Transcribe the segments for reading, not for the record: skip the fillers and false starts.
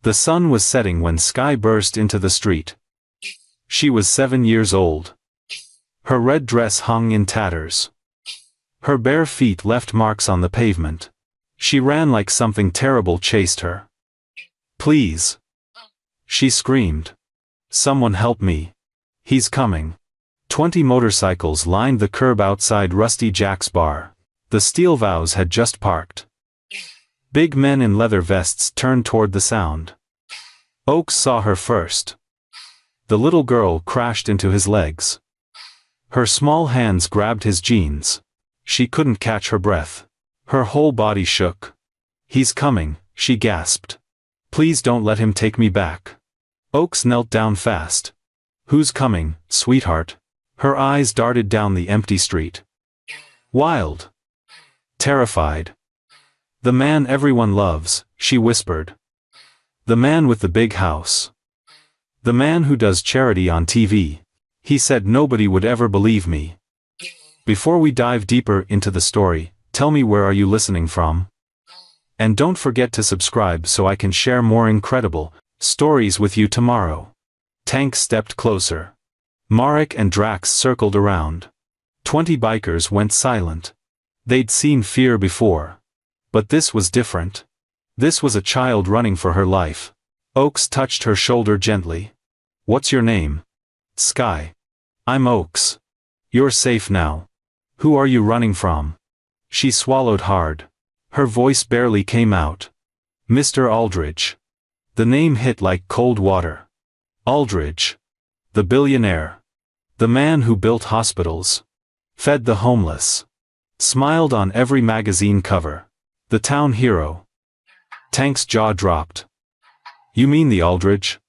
The sun was setting when Sky burst into the street. She was 7 years old. Her red dress hung in tatters. Her bare feet left marks on the pavement. She ran like something terrible chased her. "Please!" she screamed. "Someone help me. He's coming." 20 motorcycles lined the curb outside Rusty Jack's bar. The Steel Vows had just parked. Big men in leather vests turned toward the sound. Oakes saw her first. The little girl crashed into his legs. Her small hands grabbed his jeans. She couldn't catch her breath. Her whole body shook. "He's coming," she gasped. "Please don't let him take me back." Oakes knelt down fast. "Who's coming, sweetheart?" Her eyes darted down the empty street. "Wild. Terrified. The man everyone loves," she whispered. "The man with the big house. The man who does charity on TV. He said nobody would ever believe me." Before we dive deeper into the story, tell me, where are you listening from? And don't forget to subscribe so I can share more incredible stories with you tomorrow. Tank stepped closer. Marek and Drax circled around. 20 bikers went silent. They'd seen fear before. But this was different. This was a child running for her life. Oakes touched her shoulder gently. "What's your name?" "Sky." "I'm Oakes. You're safe now. Who are you running from?" She swallowed hard. Her voice barely came out. "Mr. Aldridge." The name hit like cold water. Aldridge. The billionaire. The man who built hospitals. Fed the homeless. Smiled on every magazine cover. The town hero. Tank's jaw dropped. "You mean the Aldridge?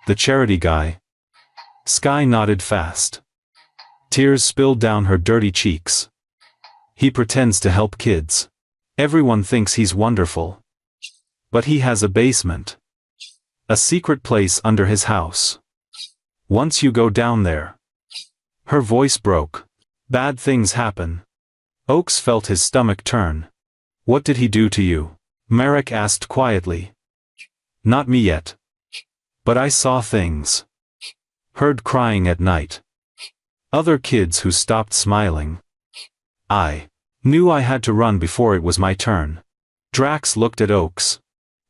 The charity guy?" Sky nodded fast. Tears spilled down her dirty cheeks. "He pretends to help kids. Everyone thinks he's wonderful. But he has a basement. A secret place under his house. Once you go down there..." Her voice broke. "Bad things happen." Oakes felt his stomach turn. "What did he do to you?" Marek asked quietly. "Not me yet. But I saw things. Heard crying at night. Other kids who stopped smiling. I knew I had to run before it was my turn." Drax looked at Oakes.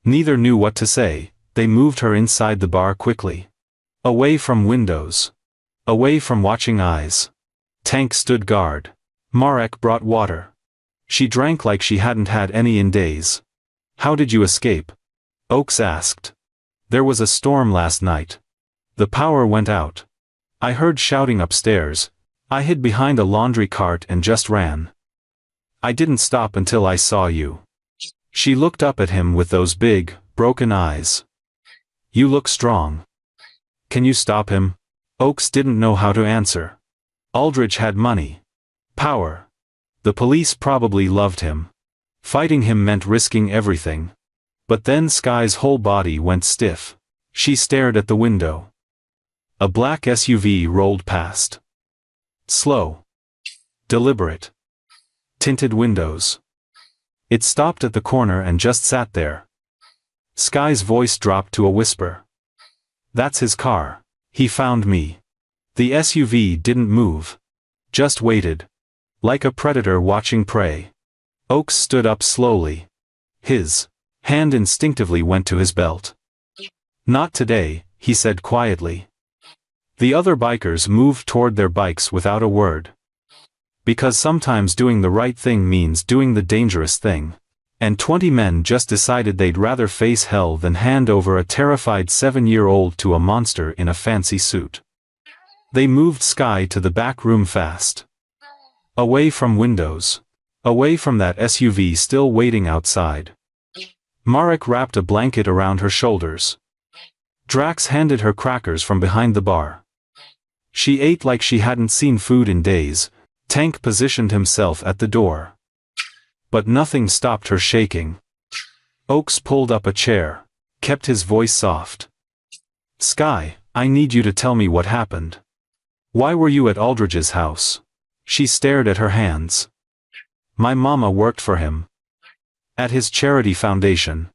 Neither knew what to say. They moved her inside the bar quickly. Away from windows. Away from watching eyes. Tank stood guard. Marek brought water. She drank like she hadn't had any in days. "How did you escape?" Oakes asked. "There was a storm last night. The power went out. I heard shouting upstairs. I hid behind a laundry cart and just ran. I didn't stop until I saw you." She looked up at him with those big, broken eyes. "You look strong. Can you stop him?" Oakes didn't know how to answer. Aldridge had money. Power. The police probably loved him. Fighting him meant risking everything. But then Sky's whole body went stiff. She stared at the window. A black SUV rolled past. Slow. Deliberate. Tinted windows. It stopped at the corner and just sat there. Sky's voice dropped to a whisper. "That's his car. He found me." The SUV didn't move. Just waited. Like a predator watching prey. Oakes stood up slowly. His hand instinctively went to his belt. "Not today," he said quietly. The other bikers moved toward their bikes without a word. Because sometimes doing the right thing means doing the dangerous thing. And 20 men just decided they'd rather face hell than hand over a terrified 7-year-old to a monster in a fancy suit. They moved Sky to the back room fast. Away from windows. Away from that SUV still waiting outside. Marek wrapped a blanket around her shoulders. Drax handed her crackers from behind the bar. She ate like she hadn't seen food in days. Tank positioned himself at the door. But nothing stopped her shaking. Oakes pulled up a chair, kept his voice soft. "Sky, I need you to tell me what happened. Why were you at Aldridge's house?" She stared at her hands. "My mama worked for him. At his charity foundation."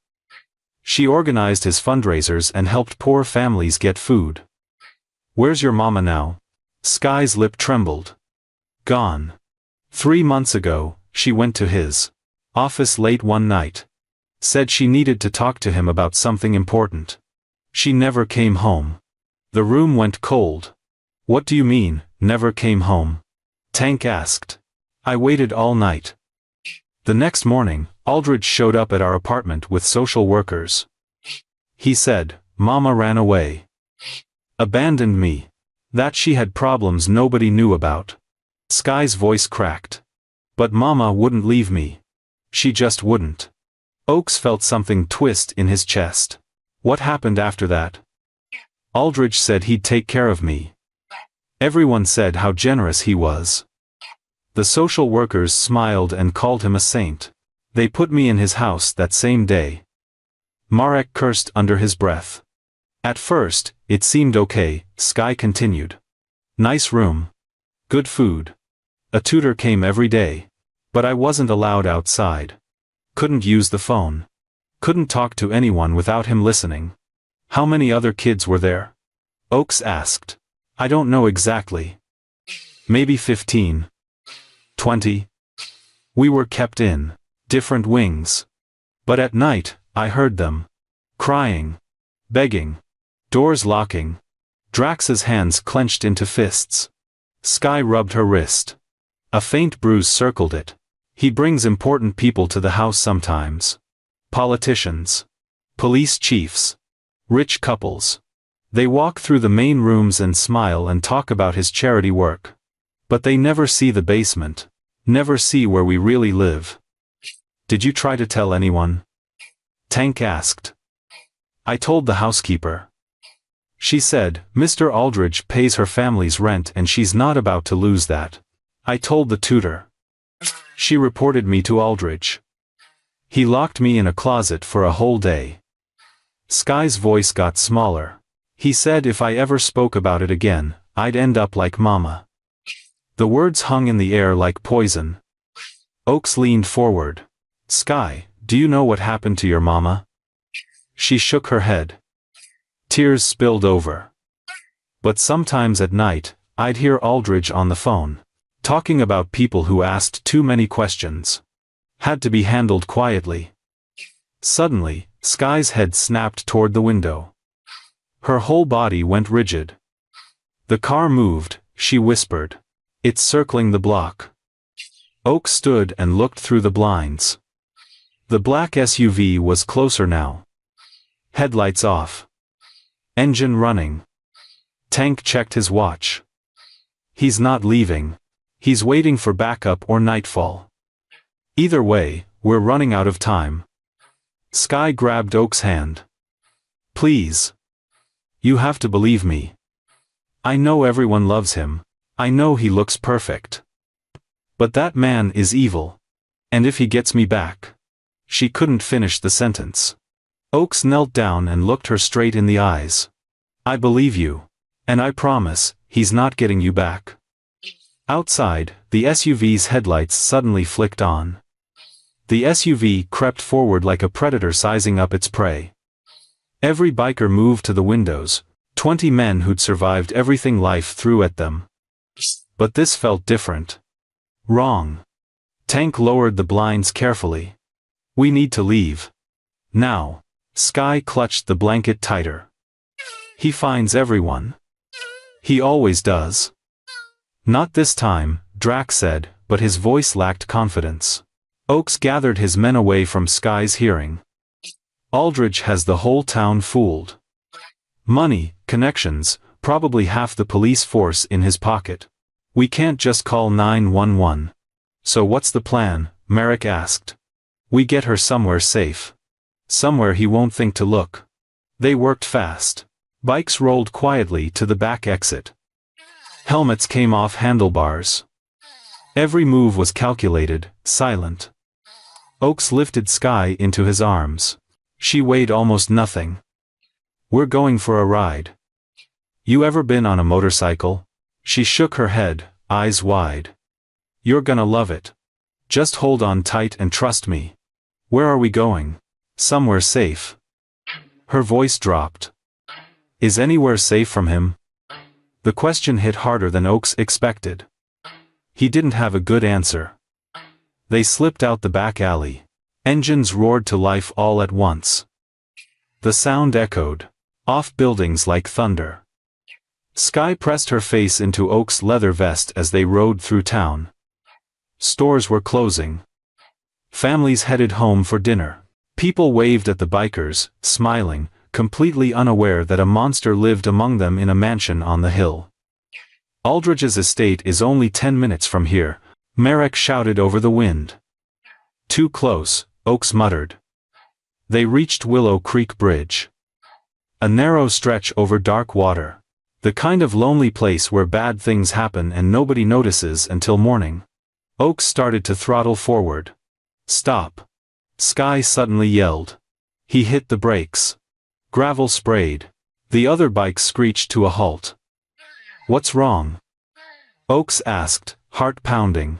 She organized his fundraisers and helped poor families get food. Where's your mama now? Sky's lip trembled. Gone. 3 months ago, she went to his office late one night. Said she needed to talk to him about something important. She never came home. The room went cold. What do you mean, never came home? Tank asked. I waited all night. The next morning, Aldridge showed up at our apartment with social workers. He said, Mama ran away. Abandoned me. That she had problems nobody knew about. Sky's voice cracked. But Mama wouldn't leave me. She just wouldn't. Oakes felt something twist in his chest. What happened after that? Aldridge said he'd take care of me. Everyone said how generous he was. The social workers smiled and called him a saint. They put me in his house that same day. Marek cursed under his breath. At first, it seemed okay, Sky continued. Nice room. Good food. A tutor came every day. But I wasn't allowed outside. Couldn't use the phone. Couldn't talk to anyone without him listening. How many other kids were there? Oakes asked. I don't know exactly. Maybe 15. 20. We were kept in different wings. But at night, I heard them. Crying. Begging. Doors locking. Drax's hands clenched into fists. Sky rubbed her wrist. A faint bruise circled it. He brings important people to the house sometimes. Politicians. Police chiefs. Rich couples. They walk through the main rooms and smile and talk about his charity work. But they never see the basement. Never see where we really live. Did you try to tell anyone? Tank asked. I told the housekeeper. She said, Mr. Aldridge pays her family's rent and she's not about to lose that. I told the tutor. She reported me to Aldridge. He locked me in a closet for a whole day. Sky's voice got smaller. He said if I ever spoke about it again, I'd end up like Mama. The words hung in the air like poison. Oakes leaned forward. Sky, do you know what happened to your mama? She shook her head. Tears spilled over. But sometimes at night, I'd hear Aldridge on the phone. Talking about people who asked too many questions. Had to be handled quietly. Suddenly, Sky's head snapped toward the window. Her whole body went rigid. The car moved, she whispered. It's circling the block. Oak stood and looked through the blinds. The black SUV was closer now. Headlights off. Engine running. Tank checked his watch. He's not leaving. He's waiting for backup or nightfall. Either way, we're running out of time. Sky grabbed Oak's hand. Please. You have to believe me. I know everyone loves him. I know he looks perfect. But that man is evil. And if he gets me back. She couldn't finish the sentence. Oakes knelt down and looked her straight in the eyes. I believe you. And I promise, he's not getting you back. Outside, the SUV's headlights suddenly flicked on. The SUV crept forward like a predator sizing up its prey. Every biker moved to the windows, 20 men who'd survived everything life threw at them. But this felt different. Wrong. Tank lowered the blinds carefully. We need to leave. Now. Sky clutched the blanket tighter. He finds everyone. He always does. Not this time, Drax said, but his voice lacked confidence. Oakes gathered his men away from Sky's hearing. Aldridge has the whole town fooled. Money, connections, probably half the police force in his pocket. We can't just call 911. So what's the plan? Marek asked. We get her somewhere safe. Somewhere he won't think to look. They worked fast. Bikes rolled quietly to the back exit. Helmets came off handlebars. Every move was calculated, silent. Oakes lifted Sky into his arms. She weighed almost nothing. We're going for a ride. You ever been on a motorcycle? She shook her head, eyes wide. You're gonna love it. Just hold on tight and trust me. Where are we going? Somewhere safe. Her voice dropped. Is anywhere safe from him? The question hit harder than Oakes expected. He didn't have a good answer. They slipped out the back alley. Engines roared to life all at once. The sound echoed off buildings like thunder. Skye pressed her face into Oak's leather vest as they rode through town. Stores were closing. Families headed home for dinner. People waved at the bikers, smiling, completely unaware that a monster lived among them in a mansion on the hill. Aldridge's estate is only 10 minutes from here, Marek shouted over the wind. Too close, Oakes muttered. They reached Willow Creek Bridge. A narrow stretch over dark water. The kind of lonely place where bad things happen and nobody notices until morning. Oakes started to throttle forward. Stop. Skye suddenly yelled. He hit the brakes. Gravel sprayed. The other bikes screeched to a halt. What's wrong? Oakes asked, heart pounding.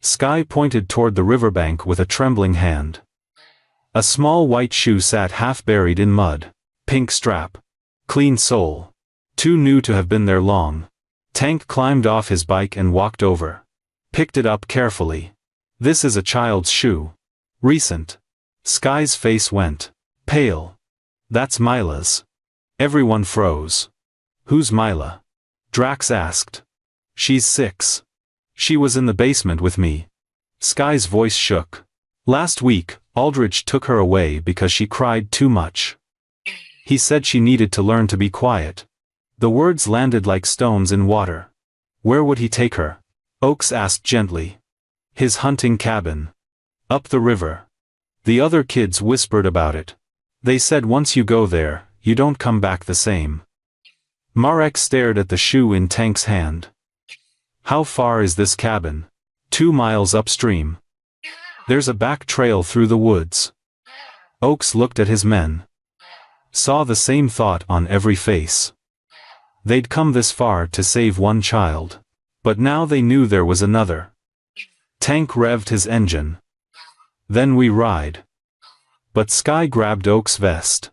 Skye pointed toward the riverbank with a trembling hand. A small white shoe sat half buried in mud. Pink strap. Clean sole. Too new to have been there long. Tank climbed off his bike and walked over. Picked it up carefully. This is a child's shoe. Recent. Skye's face went pale. That's Mila's. Everyone froze. Who's Mila? Drax asked. She's 6. She was in the basement with me. Skye's voice shook. Last week, Aldridge took her away because she cried too much. He said she needed to learn to be quiet. The words landed like stones in water. Where would he take her? Oakes asked gently. His hunting cabin. Up the river. The other kids whispered about it. They said once you go there, you don't come back the same. Marek stared at the shoe in Tank's hand. How far is this cabin? 2 miles upstream. There's a back trail through the woods. Oakes looked at his men. Saw the same thought on every face. They'd come this far to save one child. But now they knew there was another. Tank revved his engine. Then we ride. But Skye grabbed Oak's vest.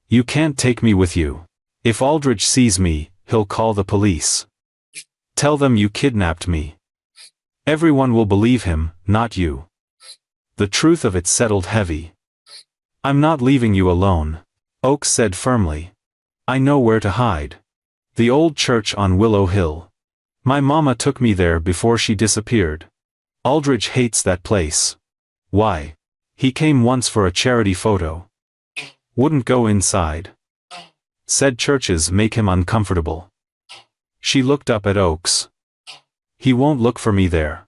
You can't take me with you. If Aldridge sees me, he'll call the police. Tell them you kidnapped me. Everyone will believe him, not you. The truth of it settled heavy. I'm not leaving you alone, Oakes said firmly. I know where to hide. The old church on Willow Hill. My mama took me there before she disappeared. Aldridge hates that place. Why? He came once for a charity photo. Wouldn't go inside. Said churches make him uncomfortable. She looked up at Oakes. He won't look for me there.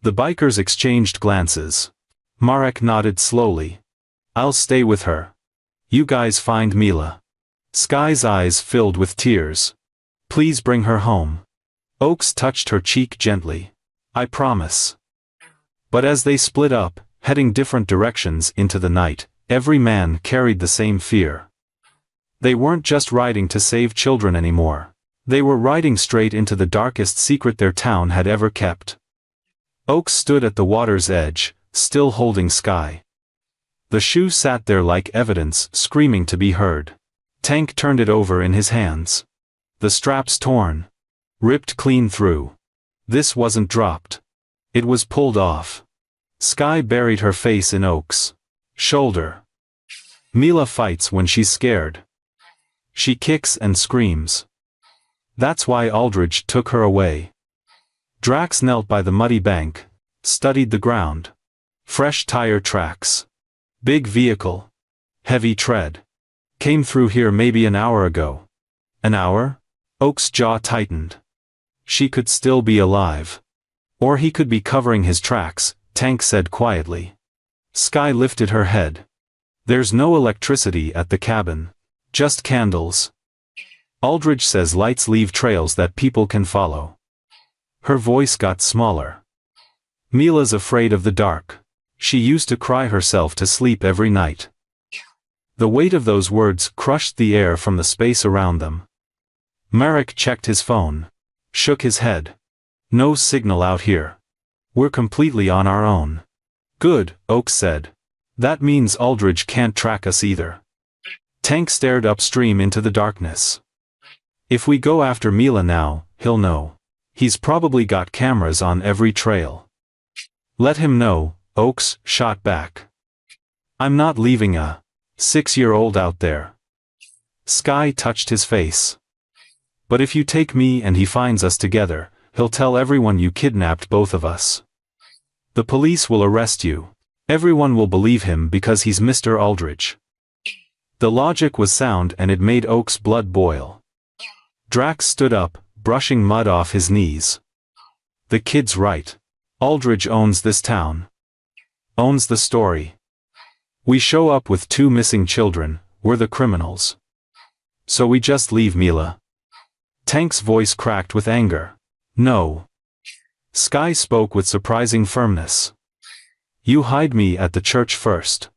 The bikers exchanged glances. Marek nodded slowly. I'll stay with her. You guys find Mila. Skye's eyes filled with tears. Please bring her home. Oakes touched her cheek gently. I promise. But as they split up, heading different directions into the night, every man carried the same fear. They weren't just riding to save children anymore. They were riding straight into the darkest secret their town had ever kept. Oakes stood at the water's edge, still holding Skye. The shoe sat there like evidence, screaming to be heard. Tank turned it over in his hands. The straps torn. Ripped clean through. This wasn't dropped. It was pulled off. Skye buried her face in Oakes' shoulder. Mila fights when she's scared. She kicks and screams. That's why Aldridge took her away. Drax knelt by the muddy bank, studied the ground. Fresh tire tracks. Big vehicle. Heavy tread. Came through here maybe an hour ago. An hour? Oakes' jaw tightened. She could still be alive. Or he could be covering his tracks, Tank said quietly. Skye lifted her head. There's no electricity at the cabin. Just candles. Aldridge says lights leave trails that people can follow. Her voice got smaller. Mila's afraid of the dark. She used to cry herself to sleep every night. The weight of those words crushed the air from the space around them. Marek checked his phone. Shook his head. No signal out here. We're completely on our own. Good, Oakes said. That means Aldridge can't track us either. Tank stared upstream into the darkness. If we go after Mila now, he'll know. He's probably got cameras on every trail. Let him know, Oakes shot back. I'm not leaving a 6-year-old out there. Sky touched his face. But if you take me and he finds us together, he'll tell everyone you kidnapped both of us. The police will arrest you. Everyone will believe him because he's Mr. Aldridge. The logic was sound and it made Oak's blood boil. Drax stood up, brushing mud off his knees. The kid's right. Aldridge owns this town. Owns the story. We show up with 2 missing children, we're the criminals. So we just leave Mila. Tank's voice cracked with anger. No. Sky spoke with surprising firmness. You hide me at the church first.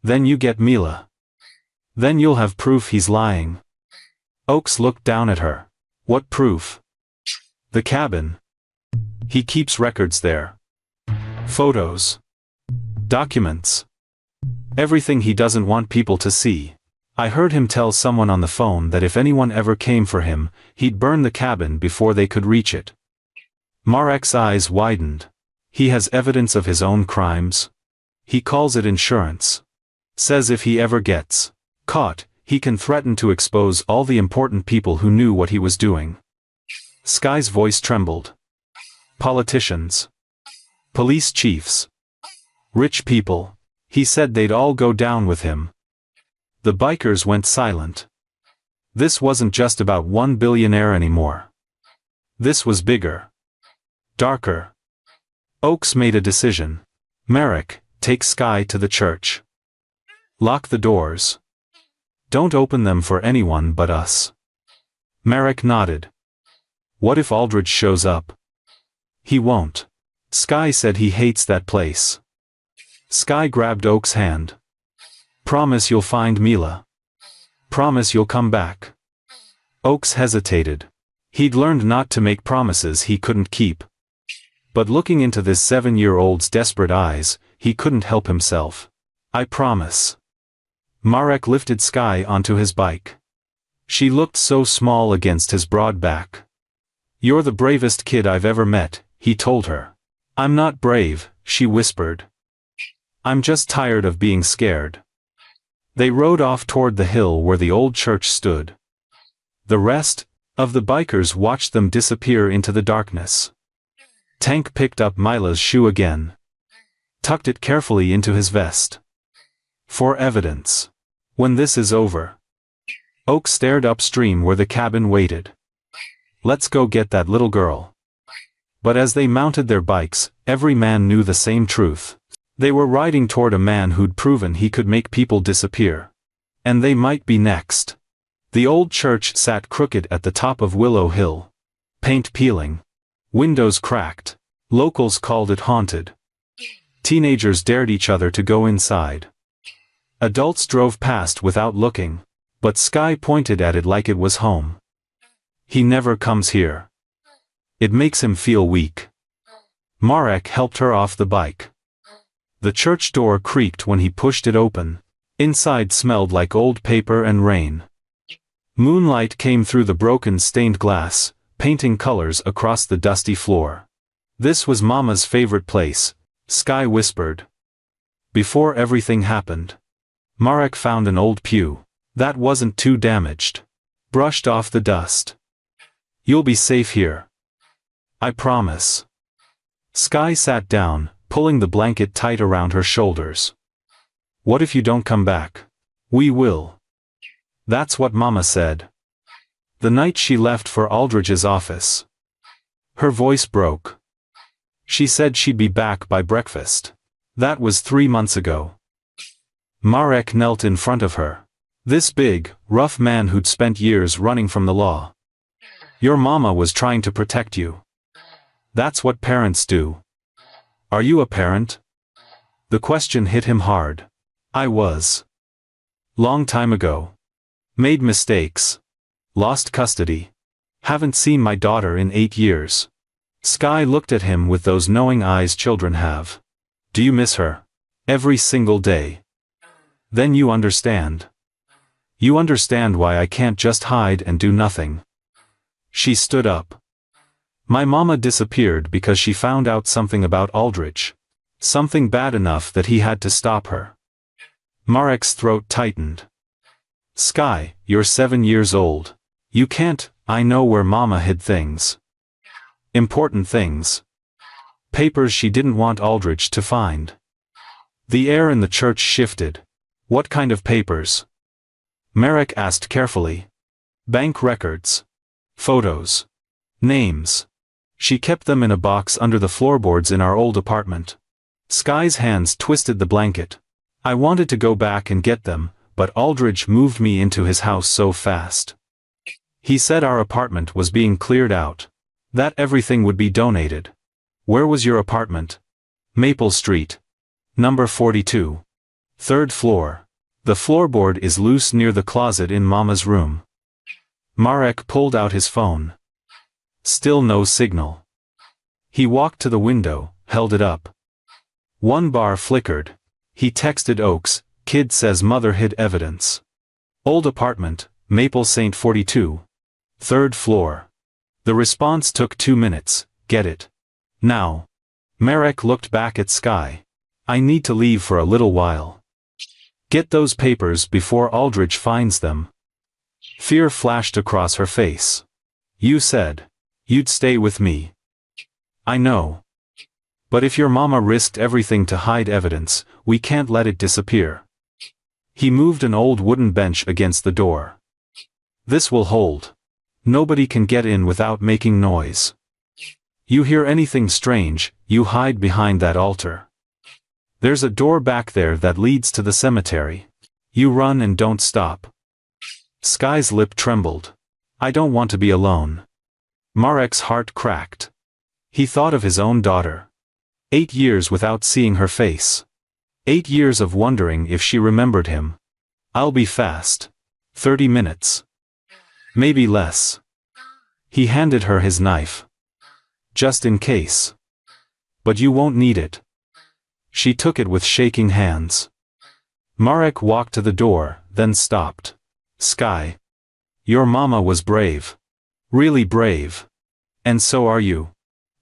Then you get Mila. Then you'll have proof he's lying. Oakes looked down at her. What proof? The cabin. He keeps records there. Photos. Documents. Everything he doesn't want people to see. I heard him tell someone on the phone that if anyone ever came for him, he'd burn the cabin before they could reach it. Marek's eyes widened. He has evidence of his own crimes. He calls it insurance. Says if he ever gets caught, he can threaten to expose all the important people who knew what he was doing. Sky's voice trembled. Politicians. Police chiefs. Rich people. He said they'd all go down with him. The bikers went silent. This wasn't just about one billionaire anymore. This was bigger. Darker. Oakes made a decision. Marek, take Sky to the church. Lock the doors. Don't open them for anyone but us. Marek nodded. What if Aldridge shows up? He won't. Sky said he hates that place. Sky grabbed Oak's hand. Promise you'll find Mila. Promise you'll come back. Oakes hesitated. He'd learned not to make promises he couldn't keep. But looking into this 7-year-old's desperate eyes, he couldn't help himself. I promise. Marek lifted Sky onto his bike. She looked so small against his broad back. You're the bravest kid I've ever met, he told her. I'm not brave, she whispered. I'm just tired of being scared. They rode off toward the hill where the old church stood. The rest of the bikers watched them disappear into the darkness. Tank picked up Mila's shoe again. Tucked it carefully into his vest. For evidence. When this is over. Oak stared upstream where the cabin waited. Let's go get that little girl. But as they mounted their bikes, every man knew the same truth. They were riding toward a man who'd proven he could make people disappear. And they might be next. The old church sat crooked at the top of Willow Hill. Paint peeling. Windows cracked. Locals called it haunted. Teenagers dared each other to go inside. Adults drove past without looking. But Sky pointed at it like it was home. He never comes here. It makes him feel weak. Marek helped her off the bike. The church door creaked when he pushed it open. Inside smelled like old paper and rain. Moonlight came through the broken stained glass, painting colors across the dusty floor. This was Mama's favorite place, Sky whispered. Before everything happened. Marek found an old pew. That wasn't too damaged. Brushed off the dust. You'll be safe here. I promise. Sky sat down, pulling the blanket tight around her shoulders. What if you don't come back? We will. That's what Mama said. The night she left for Aldridge's office. Her voice broke. She said she'd be back by breakfast. That was 3 months ago. Marek knelt in front of her. This big, rough man who'd spent years running from the law. Your mama was trying to protect you. That's what parents do. Are you a parent? The question hit him hard. I was. Long time ago. Made mistakes. Lost custody. Haven't seen my daughter in 8 years. Sky looked at him with those knowing eyes children have. Do you miss her? Every single day. Then you understand. You understand why I can't just hide and do nothing. She stood up. My mama disappeared because she found out something about Aldrich. Something bad enough that he had to stop her. Marek's throat tightened. Sky, you're 7 years old. You can't. I know where mama hid things. Important things. Papers she didn't want Aldrich to find. The air in the church shifted. What kind of papers? Marek asked carefully. Bank records. Photos. Names. She kept them in a box under the floorboards in our old apartment. Sky's hands twisted the blanket. I wanted to go back and get them, but Aldrich moved me into his house so fast. He said our apartment was being cleared out. That everything would be donated. Where was your apartment? Maple Street. Number 42. 3rd floor. The floorboard is loose near the closet in Mama's room. Marek pulled out his phone. Still no signal. He walked to the window, held it up. 1 bar flickered. He texted Oaks, kid says mother hid evidence. Old apartment, Maple St. 42. 3rd floor. The response took 2 minutes, get it. Now. Marek looked back at Sky. I need to leave for a little while. Get those papers before Aldrich finds them. Fear flashed across her face. You said you'd stay with me. I know. But if your mama risked everything to hide evidence, we can't let it disappear. He moved an old wooden bench against the door. This will hold. Nobody can get in without making noise. You hear anything strange, you hide behind that altar. There's a door back there that leads to the cemetery. You run and don't stop. Sky's lip trembled. I don't want to be alone. Marek's heart cracked. He thought of his own daughter. 8 years without seeing her face. 8 years of wondering if she remembered him. I'll be fast. 30 minutes. Maybe less. He handed her his knife. Just in case. But you won't need it. She took it with shaking hands. Marek walked to the door, then stopped. Sky. Your mama was brave. Really brave. And so are you.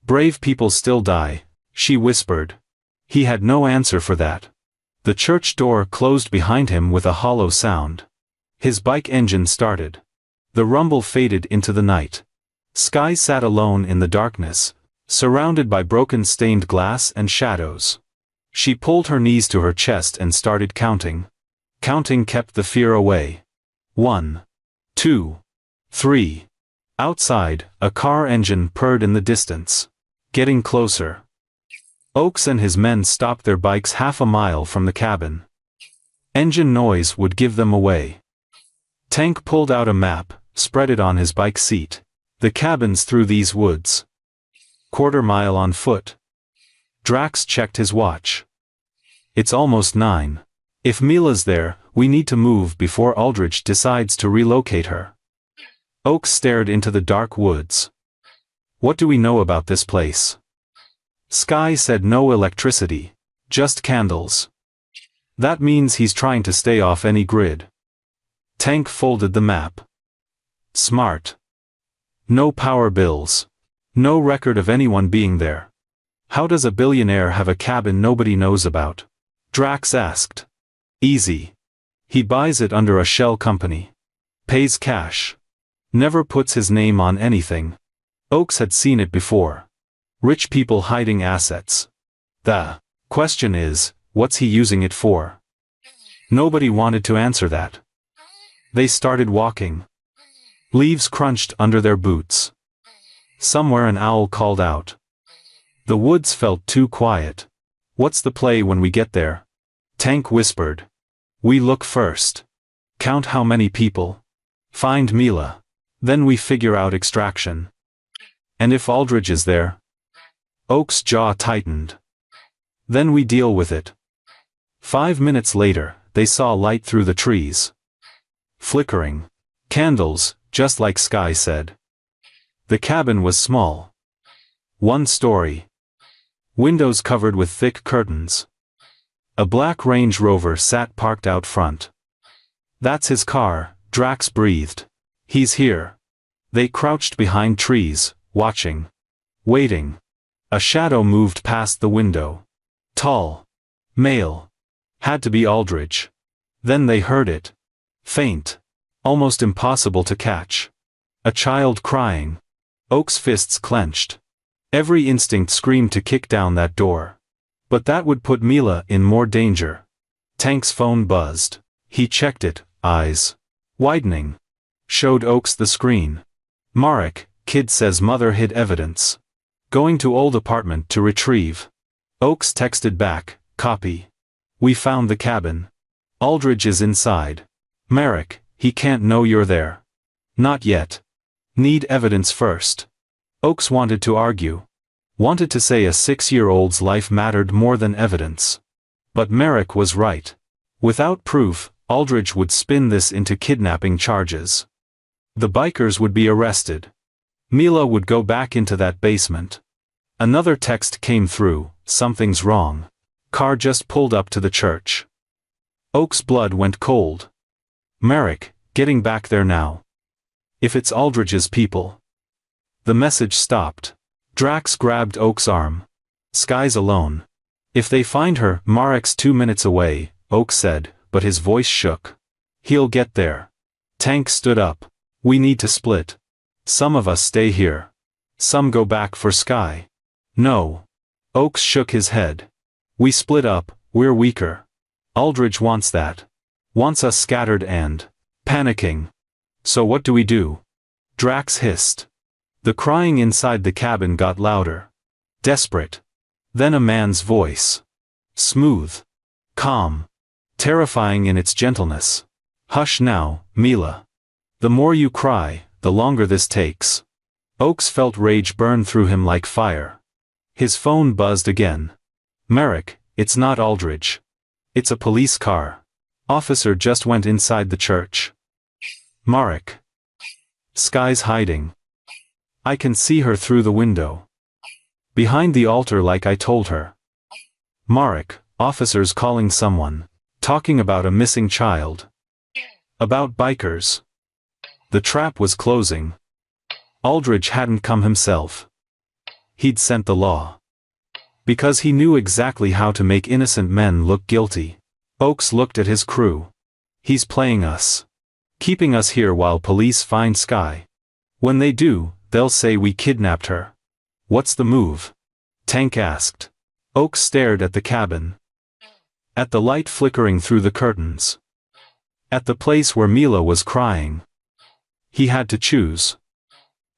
Brave people still die, she whispered. He had no answer for that. The church door closed behind him with a hollow sound. His bike engine started. The rumble faded into the night. Sky sat alone in the darkness, surrounded by broken stained glass and shadows. She pulled her knees to her chest and started counting. Counting kept the fear away. 1, 2, 3. Outside, a car engine purred in the distance. Getting closer. Oaks and his men stopped their bikes half a mile from the cabin. Engine noise would give them away. Tank pulled out a map, spread it on his bike seat. The cabin's through these woods. Quarter mile on foot. Drax checked his watch. It's almost 9. If Mila's there, we need to move before Aldrich decides to relocate her. Oaks stared into the dark woods. What do we know about this place? Sky said no electricity. Just candles. That means he's trying to stay off any grid. Tank folded the map. Smart. No power bills. No record of anyone being there. How does a billionaire have a cabin nobody knows about? Drax asked. Easy. He buys it under a shell company. Pays cash. Never puts his name on anything. Oaks had seen it before. Rich people hiding assets. The question is, what's he using it for? Nobody wanted to answer that. They started walking. Leaves crunched under their boots. Somewhere an owl called out. The woods felt too quiet. What's the play when we get there? Tank whispered. We look first. Count how many people. Find Mila. Then we figure out extraction. And if Aldrich is there? Oak's jaw tightened. Then we deal with it. 5 minutes later, they saw light through the trees. Flickering. Candles, just like Sky said. The cabin was small. 1 story. Windows covered with thick curtains. A black Range Rover sat parked out front. That's his car, Drax breathed. He's here. They crouched behind trees, watching. Waiting. A shadow moved past the window. Tall. Male. Had to be Aldridge. Then they heard it. Faint. Almost impossible to catch. A child crying. Oak's fists clenched. Every instinct screamed to kick down that door. But that would put Mila in more danger. Tank's phone buzzed. He checked it, eyes widening. Showed Oakes the screen. Marek, kid says mother hid evidence. Going to old apartment to retrieve. Oakes texted back, copy. We found the cabin. Aldridge is inside. Marek, he can't know you're there. Not yet. Need evidence first. Oakes wanted to argue. Wanted to say a 6-year-old's life mattered more than evidence. But Marek was right. Without proof, Aldridge would spin this into kidnapping charges. The bikers would be arrested. Mila would go back into that basement. Another text came through, something's wrong. Car just pulled up to the church. Oak's blood went cold. Marek, getting back there now. If it's Aldridge's people. The message stopped. Drax grabbed Oak's arm. Sky's alone. If they find her, Marek's 2 minutes away, Oak said, but his voice shook. He'll get there. Tank stood up. We need to split. Some of us stay here. Some go back for Sky. No. Oakes shook his head. We split up, we're weaker. Aldridge wants that. Wants us scattered and panicking. So what do we do? Drax hissed. The crying inside the cabin got louder. Desperate. Then a man's voice. Smooth. Calm. Terrifying in its gentleness. Hush now, Mila. The more you cry, the longer this takes. Oakes felt rage burn through him like fire. His phone buzzed again. Marek, it's not Aldridge. It's a police car. Officer just went inside the church. Marek. Sky's hiding. I can see her through the window. Behind the altar like I told her. Marek, officers calling someone. Talking about a missing child. About bikers. The trap was closing. Aldridge hadn't come himself. He'd sent the law. Because he knew exactly how to make innocent men look guilty. Oakes looked at his crew. He's playing us. Keeping us here while police find Sky. When they do, they'll say we kidnapped her. What's the move? Tank asked. Oakes stared at the cabin. At the light flickering through the curtains. At the place where Mila was crying. He had to choose.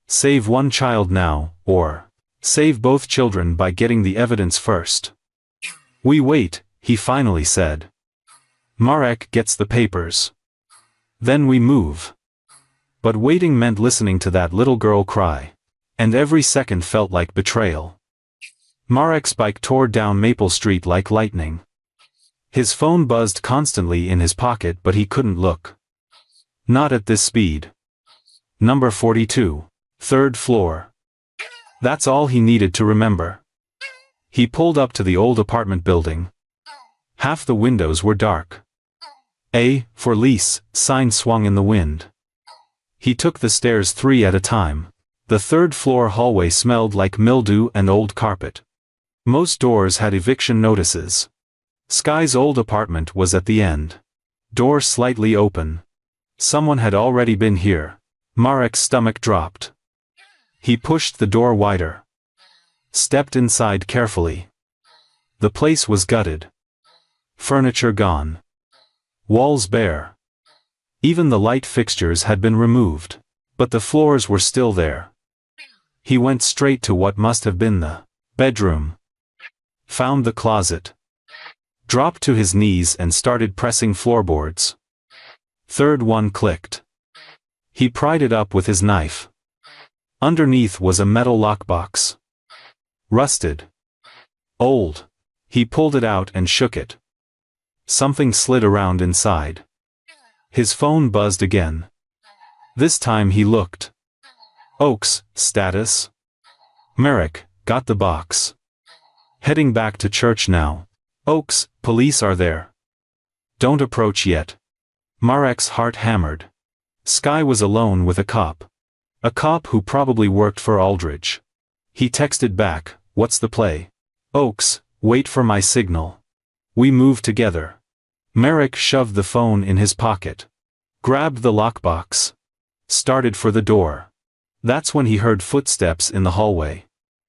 Save one child now, or save both children by getting the evidence first. We wait, he finally said. Marek gets the papers. Then we move. But waiting meant listening to that little girl cry. And every second felt like betrayal. Marek's bike tore down Maple Street like lightning. His phone buzzed constantly in his pocket but he couldn't look. Not at this speed. Number 42. Third floor. That's all he needed to remember. He pulled up to the old apartment building. Half the windows were dark. A, for lease, sign swung in the wind. He took the stairs 3 at a time. The third floor hallway smelled like mildew and old carpet. Most doors had eviction notices. Sky's old apartment was at the end. Door slightly open. Someone had already been here. Marek's stomach dropped. He pushed the door wider. Stepped inside carefully. The place was gutted. Furniture gone. Walls bare. Even the light fixtures had been removed. But the floors were still there. He went straight to what must have been the bedroom. Found the closet. Dropped to his knees and started pressing floorboards. Third one clicked. He pried it up with his knife. Underneath was a metal lockbox. Rusted. Old. He pulled it out and shook it. Something slid around inside. His phone buzzed again. This time he looked. Oakes, status? Marek, got the box. Heading back to church now. Oakes, police are there. Don't approach yet. Marek's heart hammered. Skye was alone with a cop. A cop who probably worked for Aldridge. He texted back, "What's the play? Oaks, wait for my signal. We move together." Marek shoved the phone in his pocket. Grabbed the lockbox. Started for the door. That's when he heard footsteps in the hallway.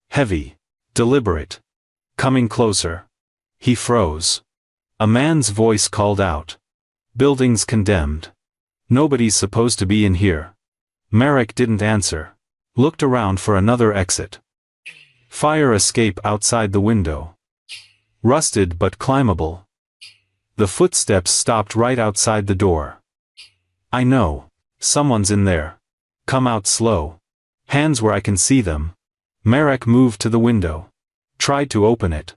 Heavy. Deliberate. Coming closer. He froze. A man's voice called out. "Building's condemned. Nobody's supposed to be in here." Marek didn't answer. Looked around for another exit. Fire escape outside the window. Rusted but climbable. The footsteps stopped right outside the door. "I know. Someone's in there. Come out slow. Hands where I can see them." Marek moved to the window. Tried to open it.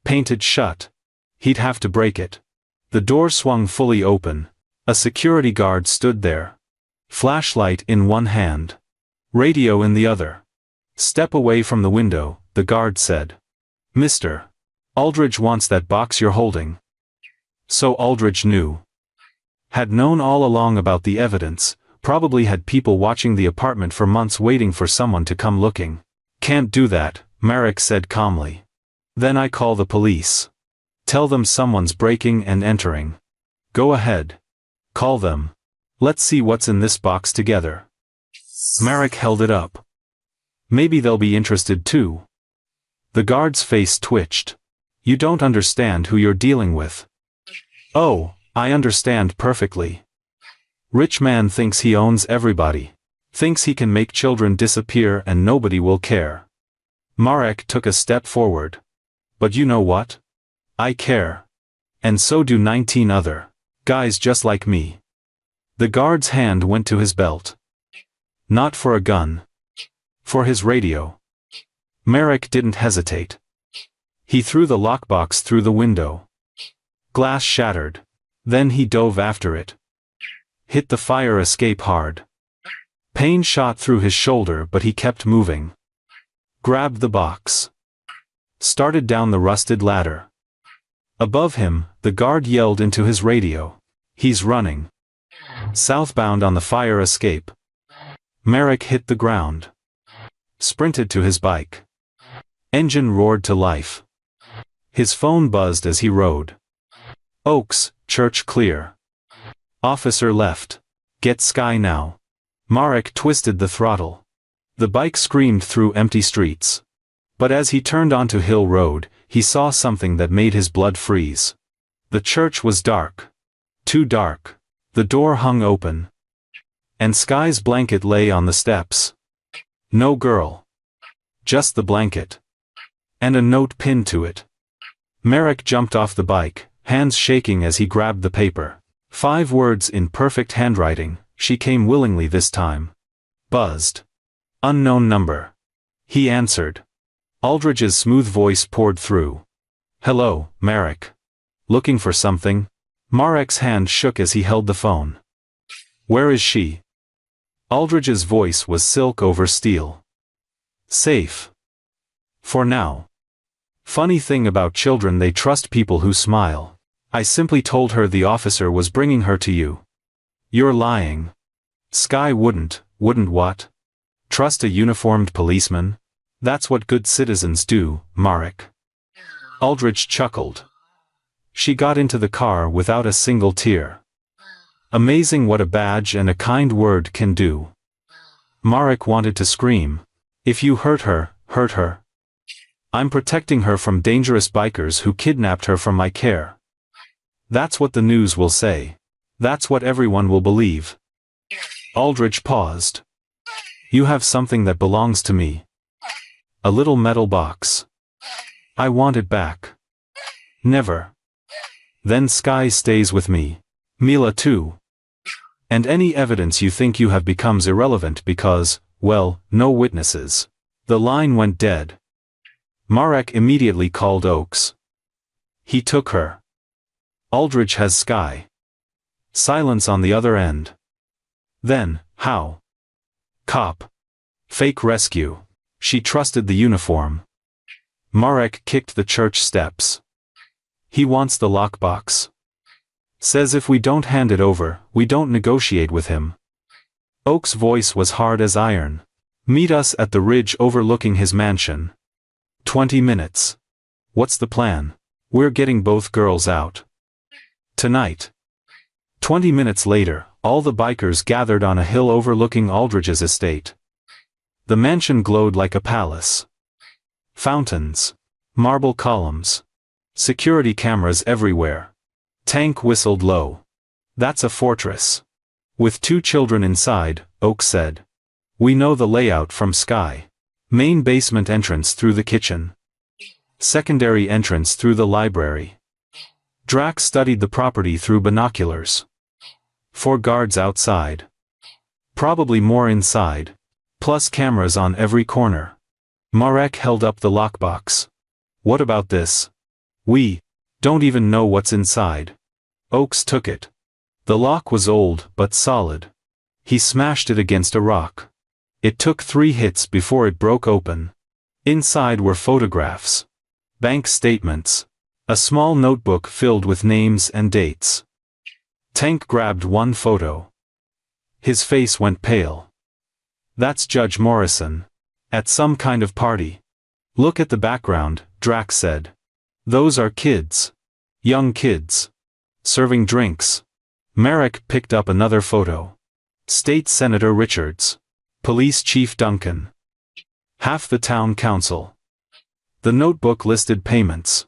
Painted shut. He'd have to break it. The door swung fully open. A security guard stood there. Flashlight in one hand. Radio in the other. "Step away from the window," the guard said. "Mr. Aldridge wants that box you're holding." So Aldridge knew. Had known all along about the evidence, probably had people watching the apartment for months waiting for someone to come looking. "Can't do that," Marek said calmly. "Then I call the police. Tell them someone's breaking and entering." "Go ahead. Call them. Let's see what's in this box together." Marek held it up. "Maybe they'll be interested too." The guard's face twitched. "You don't understand who you're dealing with." "Oh, I understand perfectly. Rich man thinks he owns everybody. Thinks he can make children disappear and nobody will care." Marek took a step forward. "But you know what? I care. And so do 19 other guys just like me." The guard's hand went to his belt. Not for a gun. For his radio. Marek didn't hesitate. He threw the lockbox through the window. Glass shattered. Then he dove after it. Hit the fire escape hard. Pain shot through his shoulder, but he kept moving. Grabbed the box. Started down the rusted ladder. Above him, the guard yelled into his radio. "He's running. Southbound on the fire escape." Marek hit the ground. Sprinted to his bike. Engine roared to life. His phone buzzed as he rode. "Oaks, church clear. Officer left. Get Skye now." Marek twisted the throttle. The bike screamed through empty streets. But as he turned onto Hill Road, he saw something that made his blood freeze. The church was dark. Too dark. The door hung open. And Skye's blanket lay on the steps. No girl. Just the blanket. And a note pinned to it. Marek jumped off the bike, hands shaking as he grabbed the paper. 5 words in perfect handwriting. She came willingly this time. Buzzed. Unknown number. He answered. Aldridge's smooth voice poured through. "Hello, Marek. Looking for something?" Marek's hand shook as he held the phone. "Where is she?" Aldridge's voice was silk over steel. "Safe. For now. Funny thing about children, they trust people who smile. I simply told her the officer was bringing her to you." "You're lying." "Skye wouldn't what? Trust a uniformed policeman? That's what good citizens do, Marek." Aldridge chuckled. "She got into the car without a single tear. Amazing what a badge and a kind word can do." Marek wanted to scream. "If you hurt her, hurt her. I'm protecting her from dangerous bikers who kidnapped her from my care. That's what the news will say. That's what everyone will believe." Aldridge paused. "You have something that belongs to me. A little metal box. I want it back." "Never." "Then Skye stays with me. Mila too. And any evidence you think you have becomes irrelevant because, well, no witnesses." The line went dead. Marek immediately called Oaks. He took her. Aldridge has Skye. Silence on the other end. Then, how? Cop. Fake rescue. She trusted the uniform. Marek kicked the church steps. "He wants the lockbox." Says if we don't hand it over, we don't negotiate with him. Oak's voice was hard as iron. Meet us at the ridge overlooking his mansion. 20 minutes. What's the plan? We're getting both girls out. Tonight. 20 minutes later, all the bikers gathered on a hill overlooking Aldridge's estate. The mansion glowed like a palace. Fountains. Marble columns. Security cameras everywhere. Tank whistled low. That's a fortress. With 2 children inside, Oak said. We know the layout from Sky. Main basement entrance through the kitchen. Secondary entrance through the library. Drax studied the property through binoculars. 4 guards outside. Probably more inside. Plus cameras on every corner. Marek held up the lockbox. What about this? We don't even know what's inside. Oakes took it. The lock was old but solid. He smashed it against a rock. It took 3 hits before it broke open. Inside were photographs. Bank statements. A small notebook filled with names and dates. Tank grabbed one photo. His face went pale. That's Judge Morrison. At some kind of party. Look at the background, Drax said. Those are kids. Young kids. Serving drinks. Marek picked up another photo. State Senator Richards. Police Chief Duncan. Half the town council. The notebook listed payments.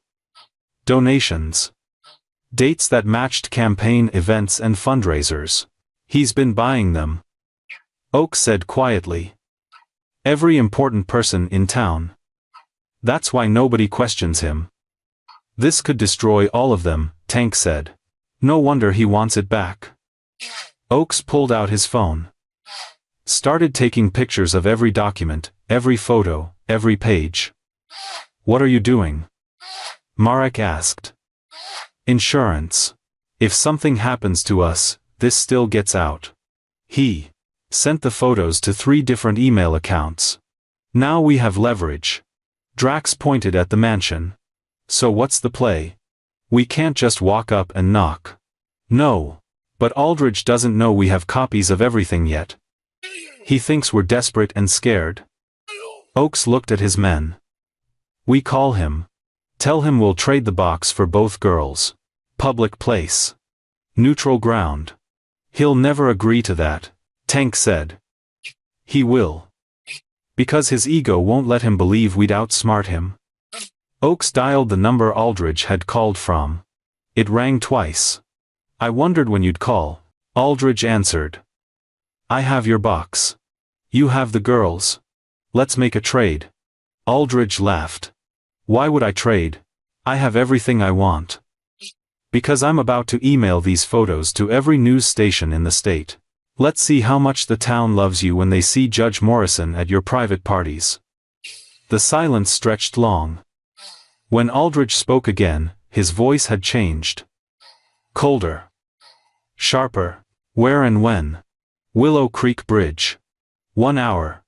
Donations. Dates that matched campaign events and fundraisers. He's been buying them. Oak said quietly. Every important person in town. That's why nobody questions him. This could destroy all of them, Tank said. No wonder he wants it back. Oakes pulled out his phone. Started taking pictures of every document, every photo, every page. What are you doing? Marek asked. Insurance. If something happens to us, this still gets out. He sent the photos to 3 different email accounts. Now we have leverage. Drax pointed at the mansion. So what's the play? We can't just walk up and knock. No. But Aldridge doesn't know we have copies of everything yet. He thinks we're desperate and scared. Oakes looked at his men. We call him. Tell him we'll trade the box for both girls. Public place. Neutral ground. He'll never agree to that, Tank said. He will. Because his ego won't let him believe we'd outsmart him. Oakes dialed the number Aldridge had called from. It rang twice. I wondered when you'd call. Aldridge answered. I have your box. You have the girls. Let's make a trade. Aldridge laughed. Why would I trade? I have everything I want. Because I'm about to email these photos to every news station in the state. Let's see how much the town loves you when they see Judge Morrison at your private parties. The silence stretched long. When Aldridge spoke again, his voice had changed. Colder. Sharper. Where and when? Willow Creek Bridge. 1 hour.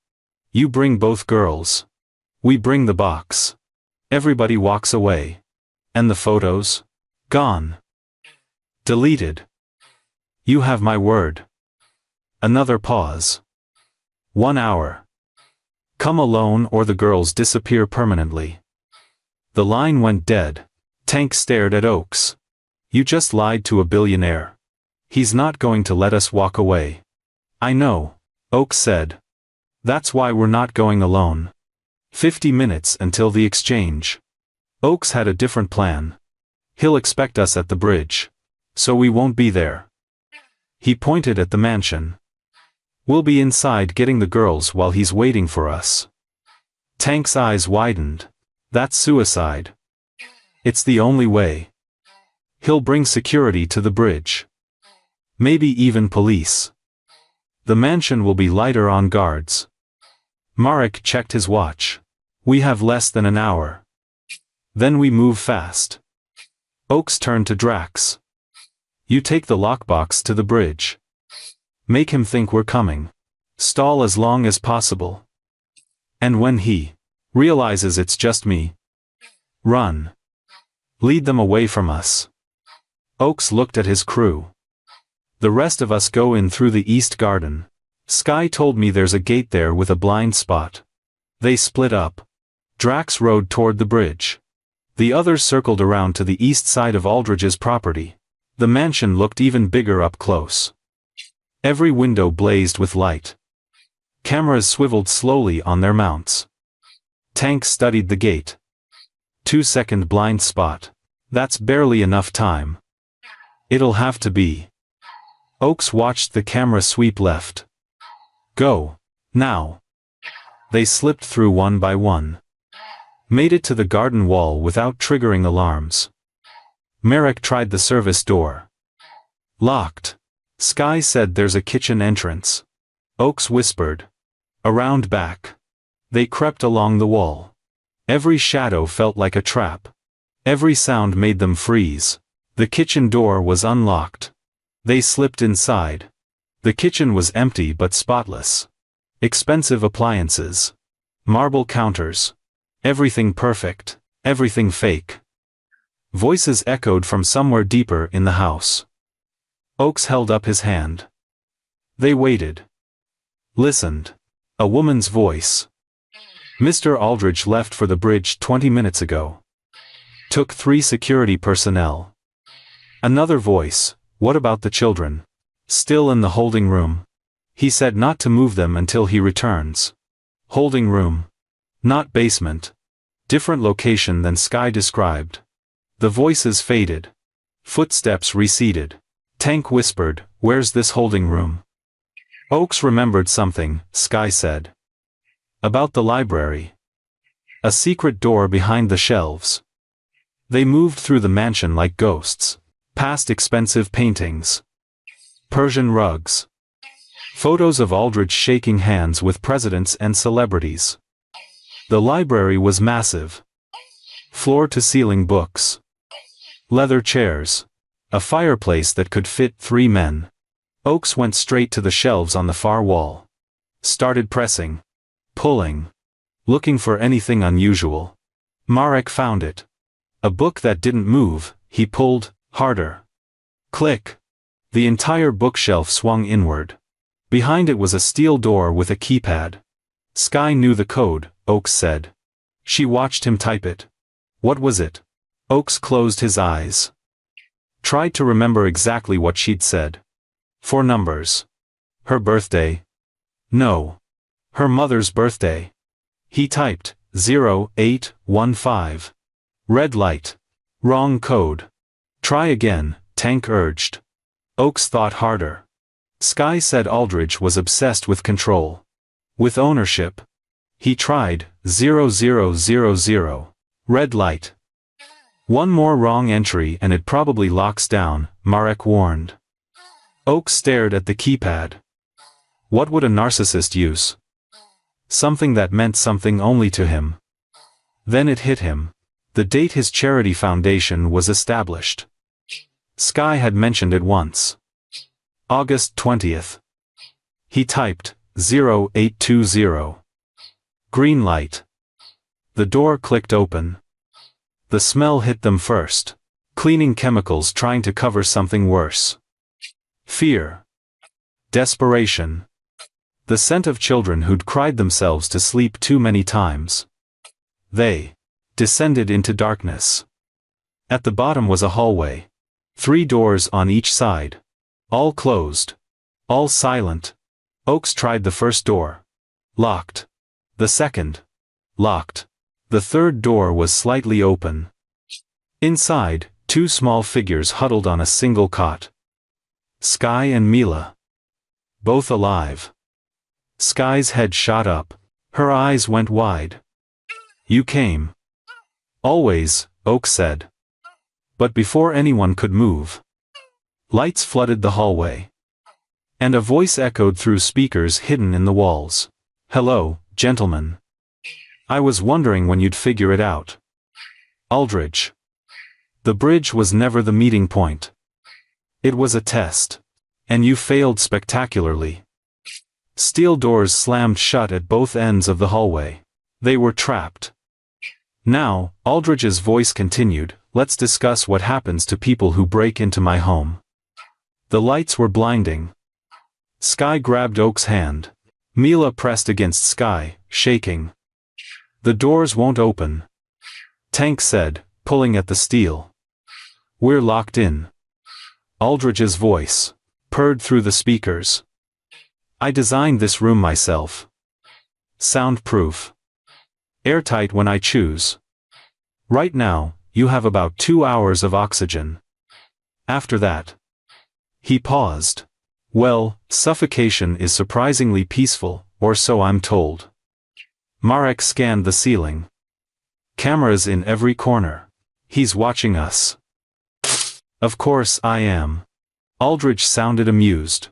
You bring both girls. We bring the box. Everybody walks away. And the photos? Gone. Deleted. You have my word. Another pause. 1 hour. Come alone or the girls disappear permanently. The line went dead. Tank stared at Oakes. You just lied to a billionaire. He's not going to let us walk away. I know, Oakes said. That's why we're not going alone. 50 minutes until the exchange. Oakes had a different plan. He'll expect us at the bridge. So we won't be there. He pointed at the mansion. We'll be inside getting the girls while he's waiting for us. Tank's eyes widened. That's suicide. It's the only way. He'll bring security to the bridge. Maybe even police. The mansion will be lighter on guards. Marek checked his watch. We have less than an hour. Then we move fast. Oakes turned to Drax. You take the lockbox to the bridge. Make him think we're coming. Stall as long as possible. And when he realizes it's just me, run. Lead them away from us. Oakes looked at his crew. The rest of us go in through the east garden. Skye told me there's a gate there with a blind spot. They split up. Drax rode toward the bridge. The others circled around to the east side of Aldridge's property. The mansion looked even bigger up close. Every window blazed with light. Cameras swiveled slowly on their mounts. Tanks studied the gate. 2-second blind spot. That's barely enough time. It'll have to be. Oakes watched the camera sweep left. Go. Now. They slipped through one by one. Made it to the garden wall without triggering alarms. Merrick tried the service door. Locked. Skye said there's a kitchen entrance. Oakes whispered. Around back. They crept along the wall. Every shadow felt like a trap. Every sound made them freeze. The kitchen door was unlocked. They slipped inside. The kitchen was empty but spotless. Expensive appliances. Marble counters. Everything perfect. Everything fake. Voices echoed from somewhere deeper in the house. Oakes held up his hand. They waited. Listened. A woman's voice. Mr. Aldridge left for the bridge 20 minutes ago. Took 3 security personnel. Another voice. What about the children? Still in the holding room. He said not to move them until he returns. Holding room. Not basement. Different location than Skye described. The voices faded. Footsteps receded. Tank whispered, "Where's this holding room?" Oakes remembered something, Skye said. About the library. A secret door behind the shelves. They moved through the mansion like ghosts. Past expensive paintings. Persian rugs. Photos of Aldridge shaking hands with presidents and celebrities. The library was massive. Floor-to-ceiling books. Leather chairs. A fireplace that could fit 3 men. Oakes went straight to the shelves on the far wall. Started pressing. Pulling. Looking for anything unusual. Marek found it. A book that didn't move. He pulled harder. Click. The entire bookshelf swung inward. Behind it was a steel door with a keypad. Skye knew the code, Oakes said. She watched him type it. What was it? Oakes closed his eyes. Tried to remember exactly what she'd said. 4 numbers. Her birthday? No. Her mother's birthday. He typed 0815. Red light. Wrong code. Try again, Tank urged. Oakes thought harder. Skye said Aldridge was obsessed with control. With ownership. He tried 0000. Red light. One more wrong entry and it probably locks down, Marek warned. Oakes stared at the keypad. What would a narcissist use? Something that meant something only to him. Then it hit him. The date his charity foundation was established. Skye had mentioned it once. August 20th. He typed 0820. Green light. The door clicked open. The smell hit them first. Cleaning chemicals trying to cover something worse. Fear. Desperation. The scent of children who'd cried themselves to sleep too many times. They descended into darkness. At the bottom was a hallway. 3 doors on each side. All closed. All silent. Oakes tried the first door. Locked. The second. Locked. The third door was slightly open. Inside, 2 small figures huddled on a single cot. Skye and Mila. Both alive. Skye's head shot up. Her eyes went wide. You came. Always, Oakes said. But before anyone could move. Lights flooded the hallway. And a voice echoed through speakers hidden in the walls. Hello, gentlemen. I was wondering when you'd figure it out. Aldridge. The bridge was never the meeting point. It was a test. And you failed spectacularly. Steel doors slammed shut at both ends of the hallway. They were trapped. Now, Aldridge's voice continued, Let's discuss what happens to people who break into my home. The lights were blinding. Sky grabbed Oak's hand. Mila pressed against Sky, shaking. The doors won't open. Tank said, pulling at the steel. We're locked in. Aldridge's voice purred through the speakers. I designed this room myself. Soundproof. Airtight when I choose. Right now, you have about 2 hours of oxygen. After that. He paused. Well, suffocation is surprisingly peaceful, or so I'm told. Marek scanned the ceiling. Cameras in every corner. He's watching us. Of course I am. Aldridge sounded amused.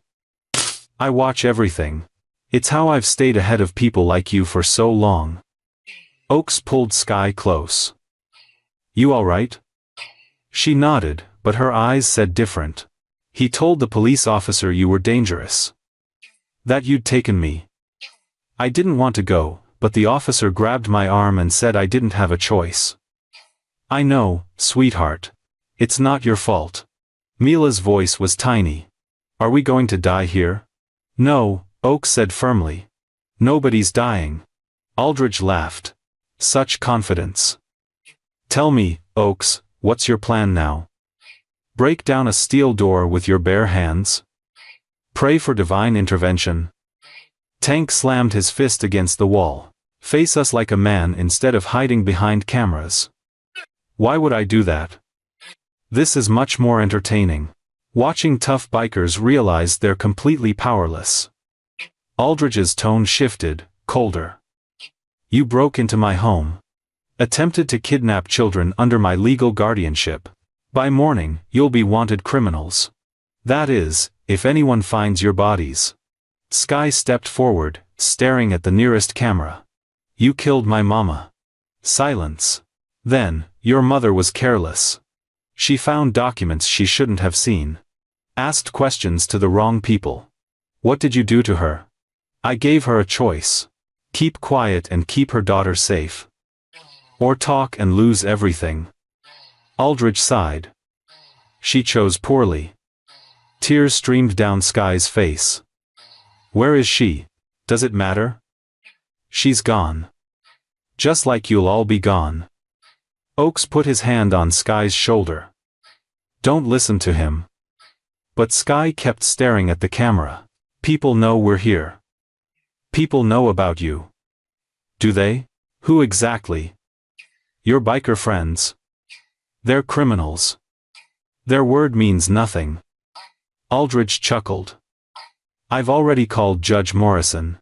I watch everything. It's how I've stayed ahead of people like you for so long. Oaks pulled Sky close. You all right? She nodded, but her eyes said different. He told the police officer you were dangerous. That you'd taken me. I didn't want to go, but the officer grabbed my arm and said I didn't have a choice. I know, sweetheart. It's not your fault. Mila's voice was tiny. Are we going to die here? No, Oak said firmly. Nobody's dying. Aldridge laughed. Such confidence. Tell me, Oaks, what's your plan now? Break down a steel door with your bare hands? Pray for divine intervention? Tank slammed his fist against the wall. Face us like a man instead of hiding behind cameras. Why would I do that? This is much more entertaining. Watching tough bikers realize they're completely powerless. Aldridge's tone shifted, colder. You broke into my home. Attempted to kidnap children under my legal guardianship. By morning, you'll be wanted criminals. That is, if anyone finds your bodies. Sky stepped forward, staring at the nearest camera. You killed my mama. Silence. Then, your mother was careless. She found documents she shouldn't have seen. Asked questions to the wrong people. What did you do to her? I gave her a choice. Keep quiet and keep her daughter safe. Or talk and lose everything. Aldridge sighed. She chose poorly. Tears streamed down Sky's face. Where is she? Does it matter? She's gone. Just like you'll all be gone. Oaks put his hand on Sky's shoulder. Don't listen to him. But Sky kept staring at the camera. People know we're here. People know about you. Do they? Who exactly? Your biker friends. They're criminals. Their word means nothing. Aldridge chuckled. I've already called Judge Morrison.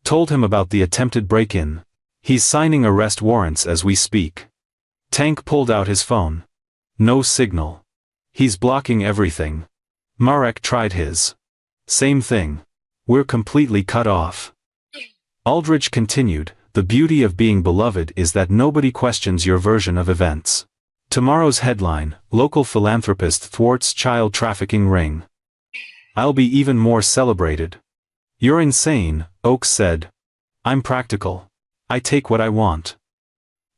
Told him about the attempted break-in. He's signing arrest warrants as we speak. Tank pulled out his phone. No signal. He's blocking everything. Marek tried his. Same thing. We're completely cut off. Aldridge continued, the beauty of being beloved is that nobody questions your version of events. Tomorrow's headline, local philanthropist thwarts child trafficking ring. I'll be even more celebrated. You're insane, Oaks said. I'm practical. I take what I want.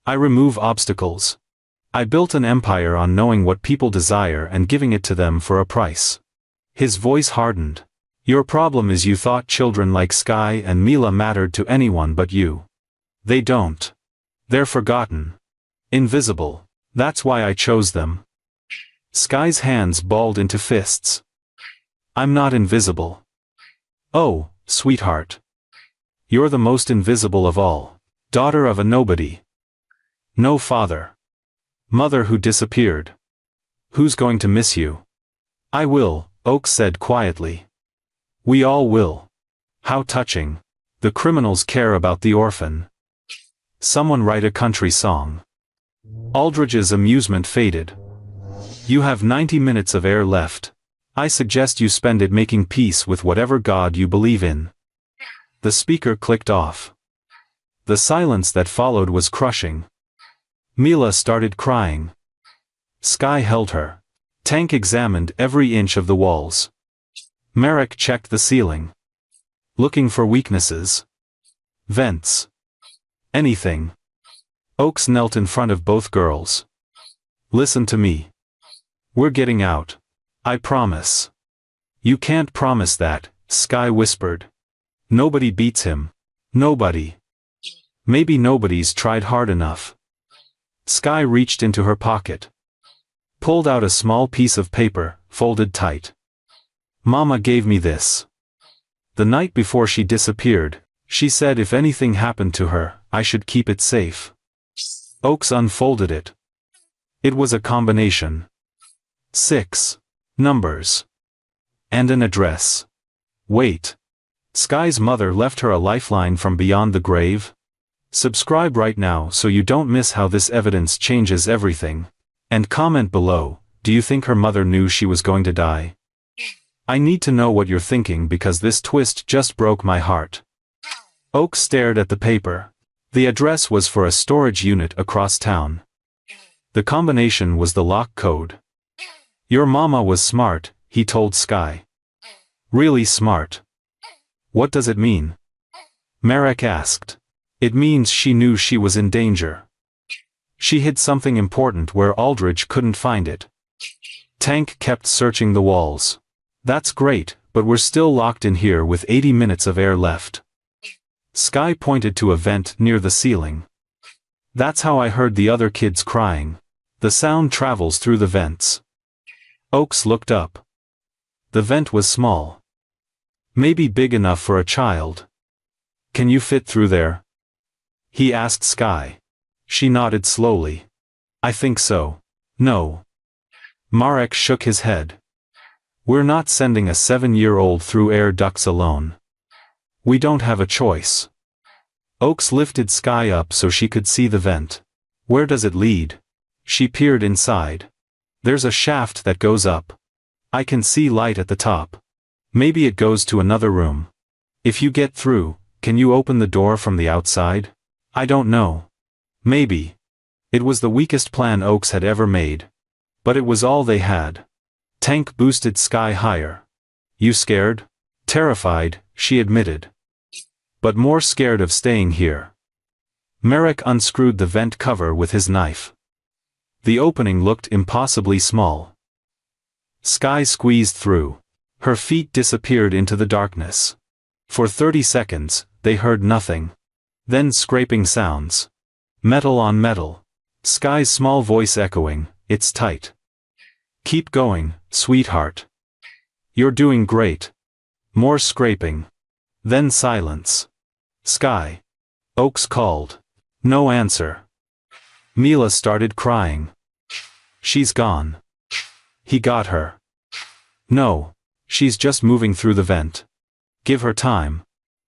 I remove obstacles. I built an empire on knowing what people desire and giving it to them for a price. His voice hardened. Your problem is you thought children like Sky and Mila mattered to anyone but you. They don't. They're forgotten. Invisible. That's why I chose them. Sky's hands balled into fists. I'm not invisible. Oh, sweetheart. You're the most invisible of all. Daughter of a nobody. No father. Mother who disappeared. Who's going to miss you? I will, Oaks said quietly. We all will. How touching. The criminals care about the orphan. Someone write a country song. Aldridge's amusement faded. You have 90 minutes of air left. I suggest you spend it making peace with whatever God you believe in. The speaker clicked off. The silence that followed was crushing. Mila started crying. Sky held her. Tank examined every inch of the walls. Marek checked the ceiling. Looking for weaknesses. Vents. Anything. Oaks knelt in front of both girls. Listen to me. We're getting out. I promise. You can't promise that, Sky whispered. Nobody beats him. Nobody. Maybe nobody's tried hard enough. Sky reached into her pocket. Pulled out a small piece of paper, folded tight. Mama gave me this. The night before she disappeared, she said if anything happened to her, I should keep it safe. Oaks unfolded it. It was a combination. 6 numbers. And an address. Wait. Sky's mother left her a lifeline from beyond the grave? Subscribe right now so you don't miss how this evidence changes everything. And comment below, do you think her mother knew she was going to die? I need to know what you're thinking because this twist just broke my heart. Oak stared at the paper. The address was for a storage unit across town. The combination was the lock code. Your mama was smart, he told Sky. Really smart. What does it mean? Marek asked. It means she knew she was in danger. She hid something important where Aldridge couldn't find it. Tank kept searching the walls. That's great, but we're still locked in here with 80 minutes of air left. Sky pointed to a vent near the ceiling. That's how I heard the other kids crying. The sound travels through the vents. Oaks looked up. The vent was small. Maybe big enough for a child. Can you fit through there? He asked Sky. She nodded slowly. I think so. No. Marek shook his head. We're not sending a 7-year-old through air ducts alone. We don't have a choice. Oaks lifted Sky up so she could see the vent. Where does it lead? She peered inside. There's a shaft that goes up. I can see light at the top. Maybe it goes to another room. If you get through, can you open the door from the outside? I don't know. Maybe. It was the weakest plan Oaks had ever made. But it was all they had. Tank boosted Sky higher. You scared? Terrified, she admitted. But more scared of staying here. Marek unscrewed the vent cover with his knife. The opening looked impossibly small. Sky squeezed through. Her feet disappeared into the darkness. For 30 seconds, they heard nothing. Then scraping sounds. Metal on metal. Sky's small voice echoing, it's tight. Keep going, sweetheart. You're doing great. More scraping. Then silence. Sky. Oaks called. No answer. Mila started crying. She's gone. He got her. No. She's just moving through the vent. Give her time.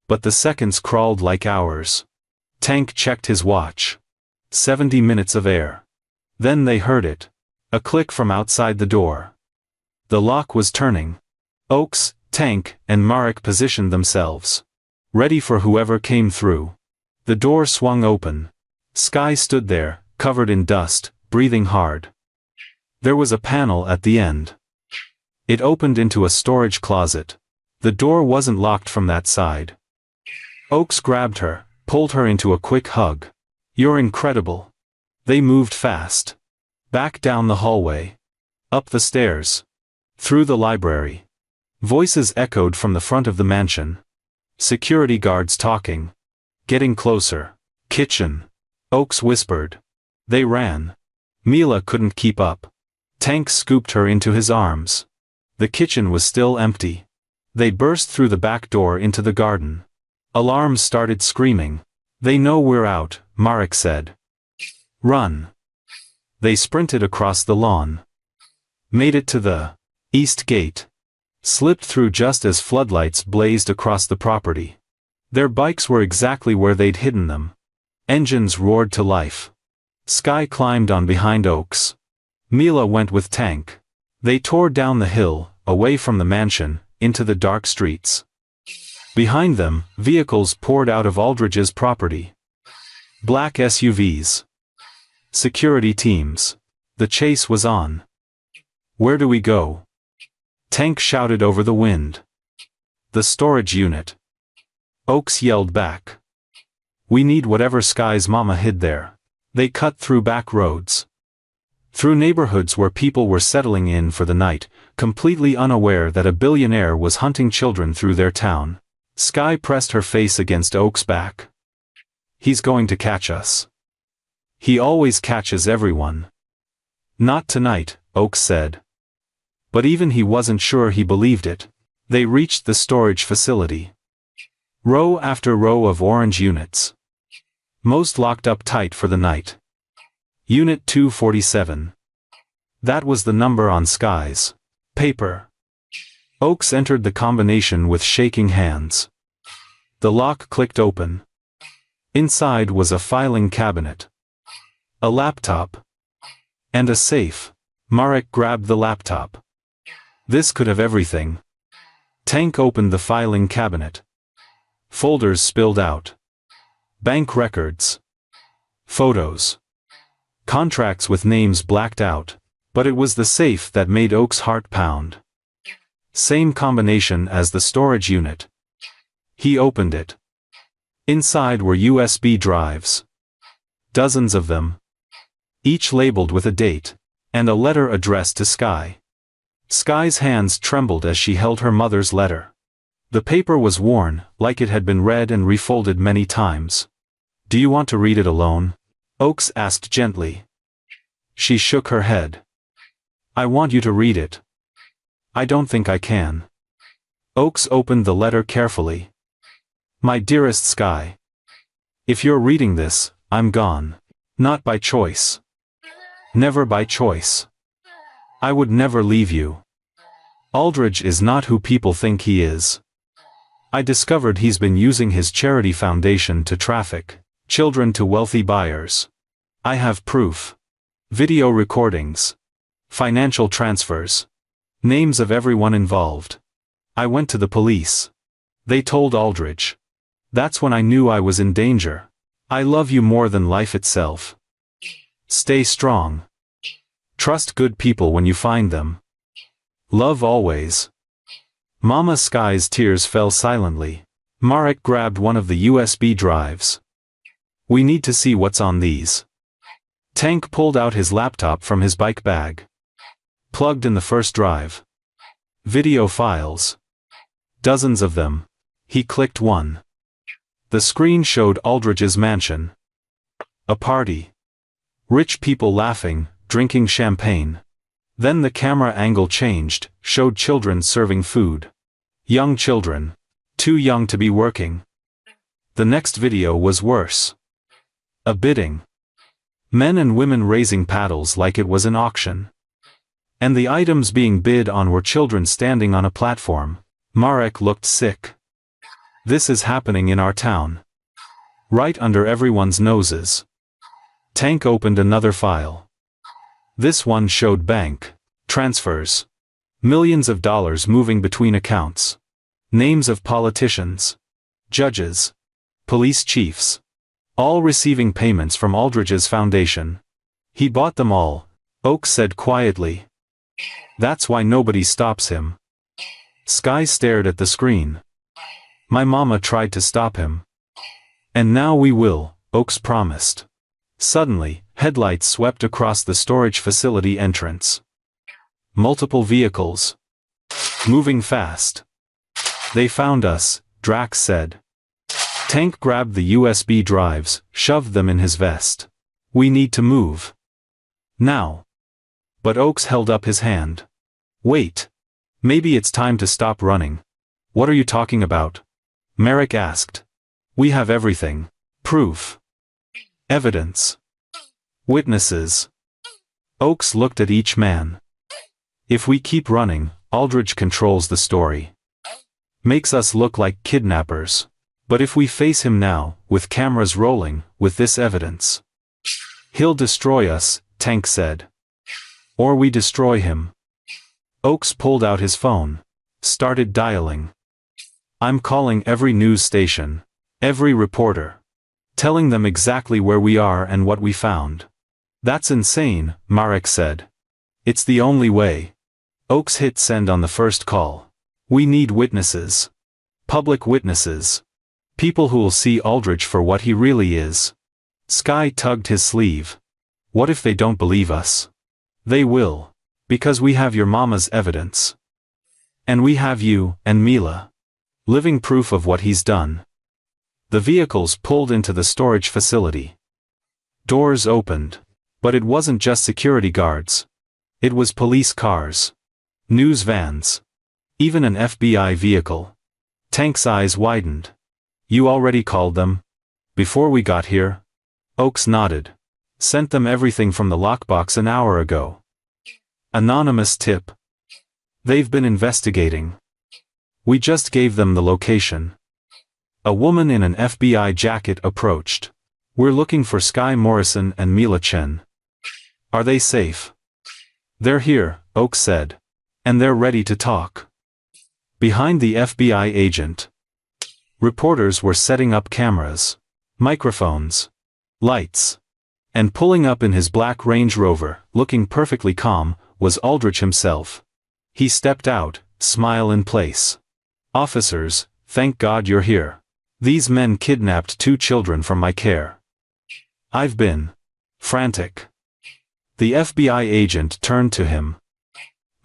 But the seconds crawled like hours. Tank checked his watch. 70 minutes of air. Then they heard it. A click from outside the door. The lock was turning. Oaks, Tank, and Marek positioned themselves. Ready for whoever came through. The door swung open. Sky stood there, covered in dust, breathing hard. There was a panel at the end. It opened into a storage closet. The door wasn't locked from that side. Oaks grabbed her, pulled her into a quick hug. You're incredible. They moved fast. Back down the hallway. Up the stairs. Through the library. Voices echoed from the front of the mansion. Security guards talking. Getting closer. Kitchen. Oaks whispered. They ran. Mila couldn't keep up. Tank scooped her into his arms. The kitchen was still empty. They burst through the back door into the garden. Alarms started screaming. They know we're out, Marek said. Run. They sprinted across the lawn. Made it to the east gate. Slipped through just as floodlights blazed across the property. Their bikes were exactly where they'd hidden them. Engines roared to life. Sky climbed on behind Oaks. Mila went with Tank. They tore down the hill, away from the mansion, into the dark streets. Behind them, vehicles poured out of Aldridge's property. Black SUVs. Security teams. The chase was on. Where do we go? Tank shouted over the wind. The storage unit. Oaks yelled back. We need whatever Sky's mama hid there. They cut through back roads. through neighborhoods where people were settling in for the night, completely unaware that a billionaire was hunting children through their town. Sky pressed her face against Oak's back. He's going to catch us. He always catches everyone. Not tonight, Oak said. But even he wasn't sure he believed it. They reached the storage facility. Row after row of orange units. Most locked up tight for the night. Unit 247. That was the number on Sky's paper. Oakes entered the combination with shaking hands. The lock clicked open. Inside was a filing cabinet, a laptop, and a safe. Marek grabbed the laptop. This could have everything. Tank opened the filing cabinet. Folders spilled out. Bank records. Photos. Contracts with names blacked out. But it was the safe that made Oak's heart pound. Same combination as the storage unit. He opened it. Inside were USB drives. Dozens of them. Each labeled with a date, and a letter addressed to Sky. Sky's hands trembled as she held her mother's letter. The paper was worn, like it had been read and refolded many times. Do you want to read it alone? Oakes asked gently. She shook her head. I want you to read it. I don't think I can. Oakes opened the letter carefully. My dearest Sky. If you're reading this, I'm gone. Not by choice. Never by choice. I would never leave you. Aldridge is not who people think he is. I discovered he's been using his charity foundation to traffic children to wealthy buyers. I have proof. Video recordings. Financial transfers. Names of everyone involved. I went to the police. They told Aldridge. That's when I knew I was in danger. I love you more than life itself. Stay strong. Trust good people when you find them. Love always. Mama Sky's tears fell silently. Marek grabbed one of the USB drives. We need to see what's on these. Tank pulled out his laptop from his bike bag. Plugged in the first drive. Video files. Dozens of them. He clicked one. The screen showed Aldridge's mansion. A party. Rich people laughing, drinking champagne. Then the camera angle changed, showed children serving food. Young children. Too young to be working. The next video was worse. A bidding. Men and women raising paddles like it was an auction. And the items being bid on were children standing on a platform. Marek looked sick. This is happening in our town. Right under everyone's noses. Tank opened another file. This one showed bank transfers. Millions of dollars moving between accounts. Names of politicians, judges, police chiefs. All receiving payments from Aldridge's foundation. He bought them all, Oakes said quietly. That's why nobody stops him. Sky stared at the screen. My mama tried to stop him. And now we will, Oakes promised. Suddenly, headlights swept across the storage facility entrance. Multiple vehicles. Moving fast. They found us, Drax said. Tank grabbed the USB drives, shoved them in his vest. We need to move. Now. But Oakes held up his hand. Wait. Maybe it's time to stop running. What are you talking about? Marek asked. We have everything. Proof. Evidence. Witnesses. Oakes looked at each man. If we keep running, Aldridge controls the story. Makes us look like kidnappers. But if we face him now, with cameras rolling, with this evidence, he'll destroy us, Tank said. Or we destroy him. Oakes pulled out his phone. Started dialing. I'm calling every news station. Every reporter. Telling them exactly where we are and what we found. That's insane, Marek said. It's the only way. Oakes hit send on the first call. We need witnesses. Public witnesses. People who'll see Aldridge for what he really is. Sky tugged his sleeve. What if they don't believe us? They will. Because we have your mama's evidence. And we have you, and Mila. Living proof of what he's done. The vehicles pulled into the storage facility. Doors opened. But it wasn't just security guards. It was police cars. News vans. Even an FBI vehicle. Tank's eyes widened. You already called them? Before we got here? Oakes nodded. Sent them everything from the lockbox an hour ago. Anonymous tip. They've been investigating. We just gave them the location. A woman in an FBI jacket approached. We're looking for Sky Morrison and Mila Chen. Are they safe? They're here, Oakes said. And they're ready to talk. Behind the FBI agent. Reporters were setting up cameras, microphones, lights. And pulling up in his black Range Rover, looking perfectly calm, was Aldrich himself. He stepped out, smile in place. Officers, thank God you're here. These men kidnapped 2 children from my care. I've been frantic. The FBI agent turned to him.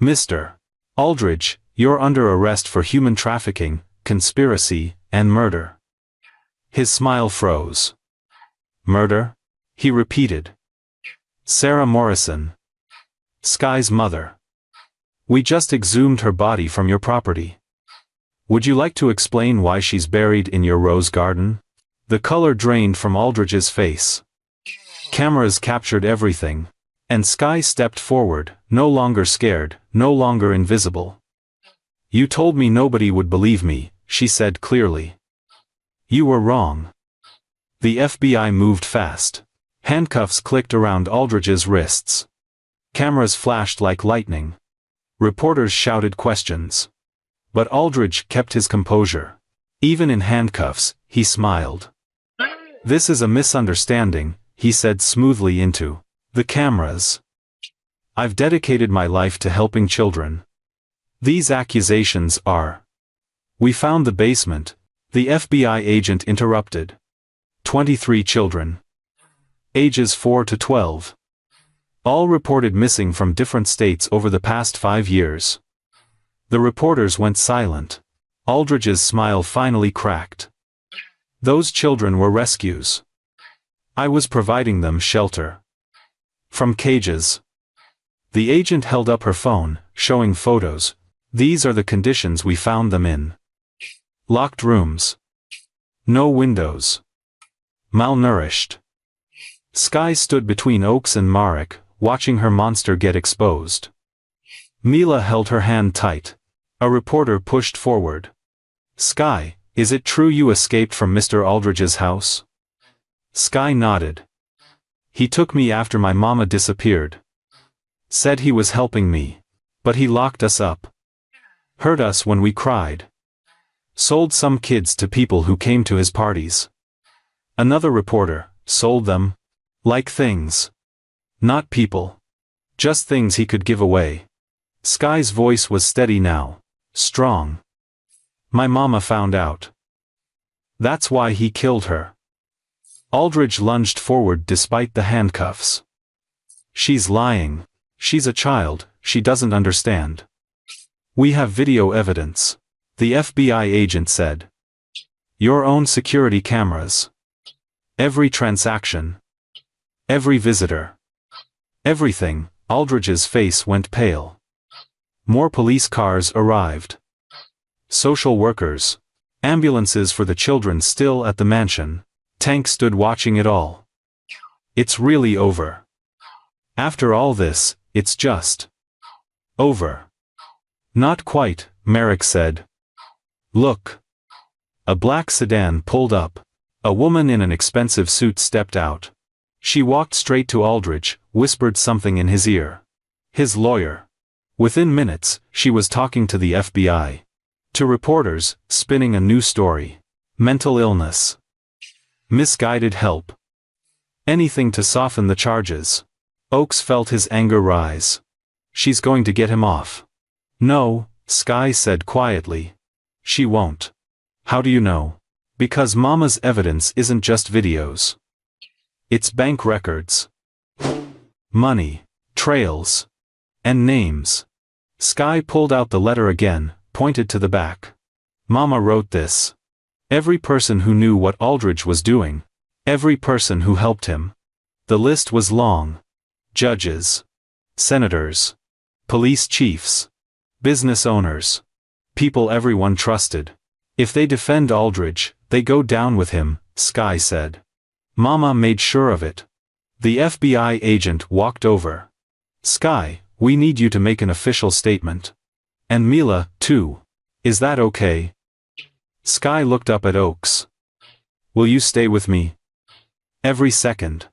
Mr. Aldrich, you're under arrest for human trafficking, conspiracy, and murder. His smile froze. Murder? He repeated. Sarah Morrison. Sky's mother. We just exhumed her body from your property. Would you like to explain why she's buried in your rose garden? The color drained from Aldrich's face. Cameras captured everything. And Sky stepped forward, no longer scared, no longer invisible. You told me nobody would believe me, she said clearly. You were wrong. The FBI moved fast. Handcuffs clicked around Aldrich's wrists. Cameras flashed like lightning. Reporters shouted questions. But Aldrich kept his composure. Even in handcuffs, he smiled. This is a misunderstanding, he said smoothly into the cameras. I've dedicated my life to helping children. These accusations are. We found the basement, the FBI agent interrupted. 23 children. Ages 4 to 12. All reported missing from different states over the past 5 years. The reporters went silent. Aldrich's smile finally cracked. Those children were rescues. I was providing them shelter. From cages. The agent held up her phone, showing photos. These are the conditions we found them in. Locked rooms. No windows. Malnourished. Sky stood between Oakes and Marek, watching her monster get exposed. Mila held her hand tight. A reporter pushed forward. Sky, is it true you escaped from Mr. Aldrich's house? Sky nodded. He took me after my mama disappeared. Said he was helping me. But he locked us up. Hurt us when we cried. Sold some kids to people who came to his parties. Another reporter, sold them. Like things. Not people. Just things he could give away. Sky's voice was steady now. Strong. My mama found out. That's why he killed her. Aldrich lunged forward despite the handcuffs. She's lying. She's a child, she doesn't understand. We have video evidence. The FBI agent said. Your own security cameras. Every transaction. Every visitor. Everything. Aldrich's face went pale. More police cars arrived. Social workers. Ambulances for the children still at the mansion. Tank stood watching it all. It's really over. After all this, it's just over. Not quite, Marek said. Look. A black sedan pulled up. A woman in an expensive suit stepped out. She walked straight to Aldrich, whispered something in his ear. His lawyer. Within minutes, she was talking to the FBI. To reporters, spinning a new story. Mental illness. Misguided help. Anything to soften the charges. Oakes felt his anger rise. She's going to get him off. No, Sky said quietly. She won't. How do you know? Because Mama's evidence isn't just videos. It's bank records. Money. Trails. And names. Sky pulled out the letter again, pointed to the back. Mama wrote this. Every person who knew what Aldridge was doing. Every person who helped him. The list was long. Judges. Senators. Police chiefs. Business owners. People everyone trusted. If they defend Aldridge, they go down with him, Sky said. Mama made sure of it. The FBI agent walked over. Sky, we need you to make an official statement. And Mila, too. Is that okay? Sky looked up at Oakes. Will you stay with me? Every second.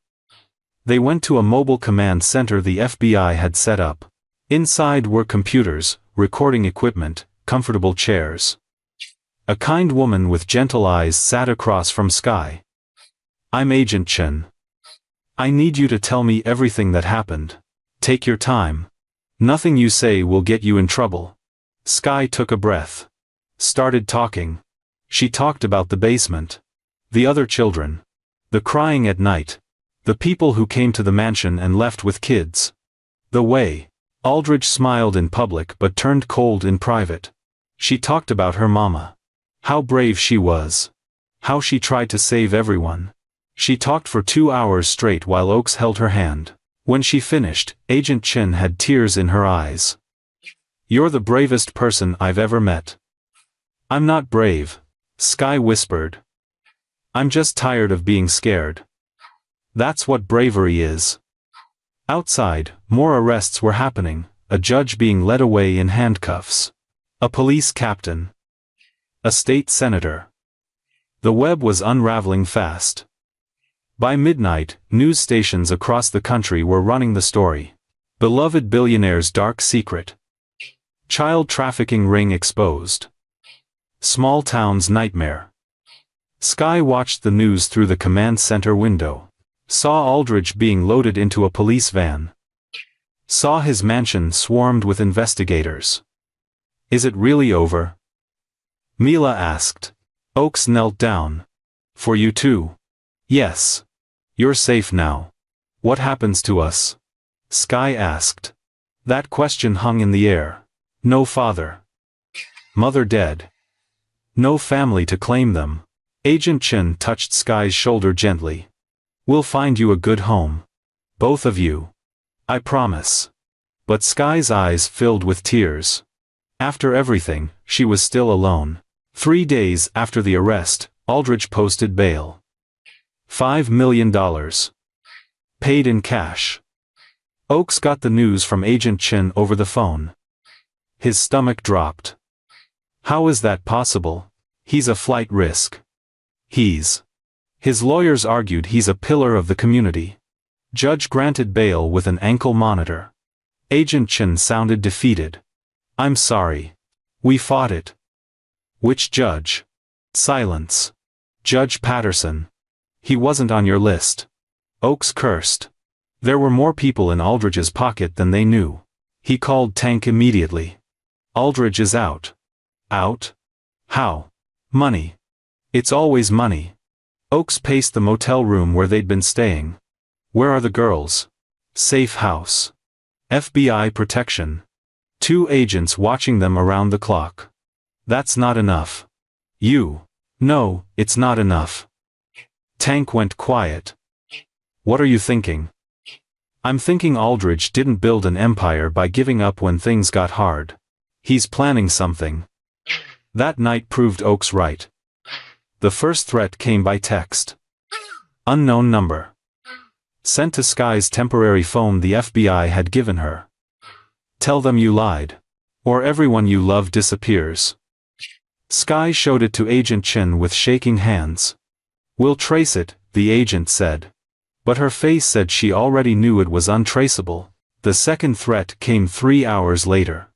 They went to a mobile command center the FBI had set up. Inside were computers, recording equipment, comfortable chairs. A kind woman with gentle eyes sat across from Sky. I'm Agent Chen. I need you to tell me everything that happened. Take your time. Nothing you say will get you in trouble. Sky took a breath. Started talking. She talked about the basement. The other children. The crying at night. The people who came to the mansion and left with kids. The way Aldridge smiled in public but turned cold in private. She talked about her mama. How brave she was. How she tried to save everyone. She talked for 2 hours straight while Oakes held her hand. When she finished, Agent Chen had tears in her eyes. You're the bravest person I've ever met. I'm not brave, Sky whispered. I'm just tired of being scared. That's what bravery is. Outside, more arrests were happening, a judge being led away in handcuffs. A police captain. A state senator. The web was unraveling fast. By midnight, news stations across the country were running the story. Beloved billionaire's dark secret. Child trafficking ring exposed. Small town's nightmare. Sky watched the news through the command center window. Saw Aldridge being loaded into a police van. Saw his mansion swarmed with investigators. Is it really over? Mila asked. Oakes knelt down. For you too. Yes. You're safe now. What happens to us? Sky asked. That question hung in the air. No father. Mother dead. No family to claim them. Agent Chen touched Sky's shoulder gently. We'll find you a good home. Both of you. I promise. But Sky's eyes filled with tears. After everything, she was still alone. 3 days after the arrest, Aldridge posted bail. $5 million. Paid in cash. Oakes got the news from Agent Chen over the phone. His stomach dropped. How is that possible? He's a flight risk. His lawyers argued he's a pillar of the community. Judge granted bail with an ankle monitor. Agent Chen sounded defeated. I'm sorry. We fought it. Which judge? Silence. Judge Patterson. He wasn't on your list. Oakes cursed. There were more people in Aldridge's pocket than they knew. He called Tank immediately. Aldridge is out. Out? How? Money. It's always money. Oakes paced the motel room where they'd been staying. Where are the girls? Safe house. FBI protection. 2 agents watching them around the clock. That's not enough. No, it's not enough. Tank went quiet. What are you thinking? I'm thinking Aldridge didn't build an empire by giving up when things got hard. He's planning something. That night proved Oakes right. The first threat came by text. Unknown number. Sent to Sky's temporary phone the FBI had given her. Tell them you lied. Or everyone you love disappears. Sky showed it to Agent Chen with shaking hands. We'll trace it, the agent said. But her face said she already knew it was untraceable. The second threat came 3 hours later.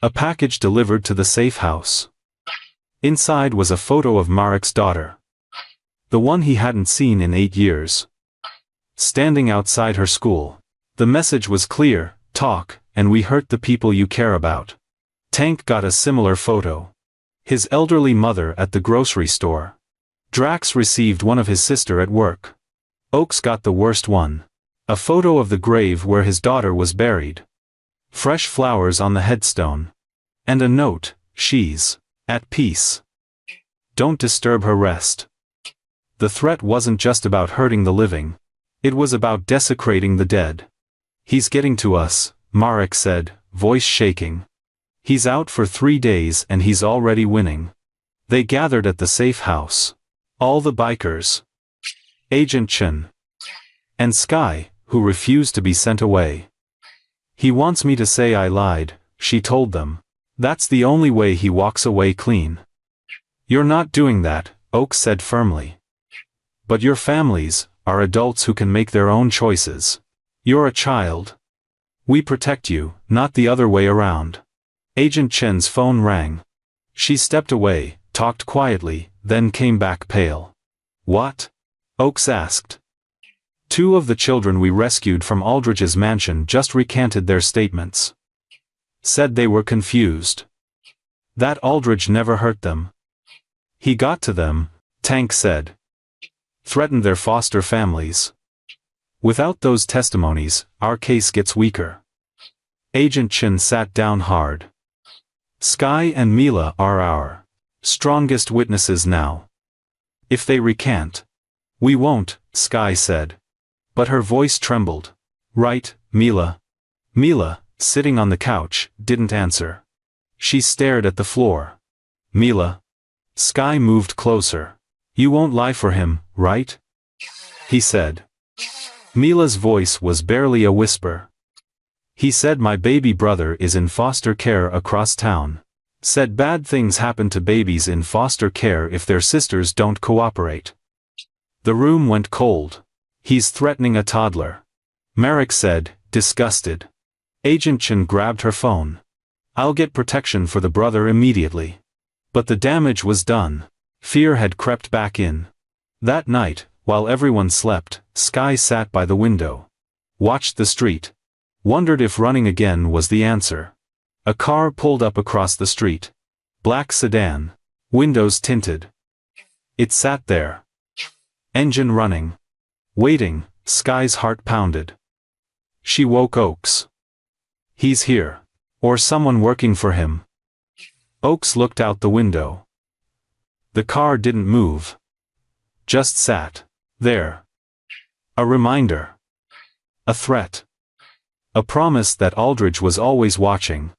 A package delivered to the safe house. Inside was a photo of Marek's daughter. The one he hadn't seen in 8 years. Standing outside her school. The message was clear, talk, and we hurt the people you care about. Tank got a similar photo. His elderly mother at the grocery store. Drax received one of his sister at work. Oakes got the worst one. A photo of the grave where his daughter was buried. Fresh flowers on the headstone. And a note, she's at peace. Don't disturb her rest. The threat wasn't just about hurting the living. It was about desecrating the dead. He's getting to us, Marek said, voice shaking. He's out for 3 days and he's already winning. They gathered at the safe house. All the bikers. Agent Chen. And Sky, who refused to be sent away. He wants me to say I lied, she told them. That's the only way he walks away clean. You're not doing that, Oakes said firmly. But your families are adults who can make their own choices. You're a child. We protect you, not the other way around. Agent Chen's phone rang. She stepped away, talked quietly, then came back pale. What? Oakes asked. 2 of the children we rescued from Aldridge's mansion just recanted their statements. Said they were confused. That Aldridge never hurt them. He got to them, Tank said. Threatened their foster families. Without those testimonies, our case gets weaker. Agent Chen sat down hard. Sky and Mila are our strongest witnesses now. If they recant. We won't, Sky said. But her voice trembled. Right, Mila. Mila, sitting on the couch, didn't answer. She stared at the floor. Mila. Sky moved closer. You won't lie for him, right? He said. Mila's voice was barely a whisper. He said my baby brother is in foster care across town. Said bad things happen to babies in foster care if their sisters don't cooperate. The room went cold. He's threatening a toddler. Marek said, disgusted. Agent Chen grabbed her phone. I'll get protection for the brother immediately. But the damage was done. Fear had crept back in. That night, while everyone slept, Sky sat by the window. Watched the street. Wondered if running again was the answer. A car pulled up across the street. Black sedan. Windows tinted. It sat there. Engine running. Waiting, Sky's heart pounded. She woke Oakes. He's here. Or someone working for him. Oakes looked out the window. The car didn't move. Just sat there. A reminder. A threat. A promise that Aldridge was always watching.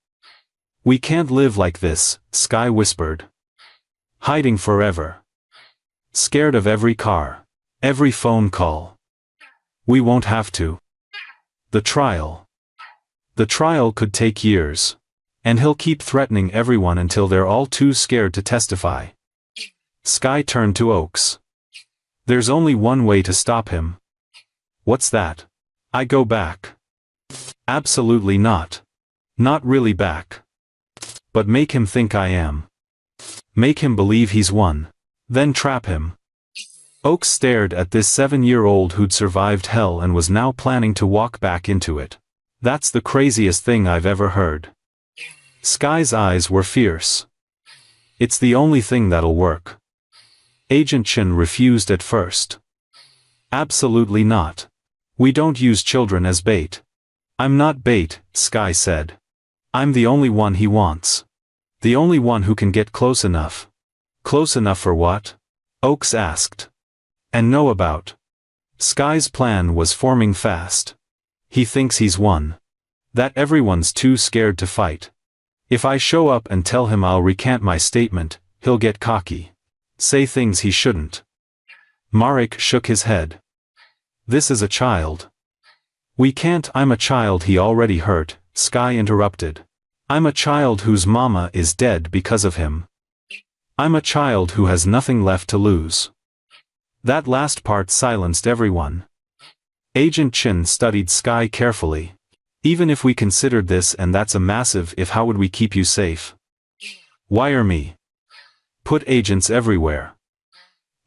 We can't live like this, Sky whispered. Hiding forever. Scared of every car. Every phone call. We won't have to. The trial. The trial could take years. And he'll keep threatening everyone until they're all too scared to testify. Sky turned to Oakes. There's only one way to stop him. What's that? I go back. Absolutely not. Not really back. But make him think I am. Make him believe he's won. Then trap him. Oakes stared at this 7-year-old who'd survived hell and was now planning to walk back into it. That's the craziest thing I've ever heard. Sky's eyes were fierce. It's the only thing that'll work. Agent Chen refused at first. Absolutely not. We don't use children as bait. I'm not bait, Sky said. I'm the only one he wants. The only one who can get close enough. Close enough for what? Oakes asked. And know about. Sky's plan was forming fast. He thinks he's won. That everyone's too scared to fight. If I show up and tell him I'll recant my statement, he'll get cocky. Say things he shouldn't. Marek shook his head. This is a child. We can't. I'm a child he already hurt, Sky interrupted. I'm a child whose mama is dead because of him. I'm a child who has nothing left to lose. That last part silenced everyone. Agent Chen studied Sky carefully. Even if we considered this and that's a massive if, how would we keep you safe? Wire me. Put agents everywhere.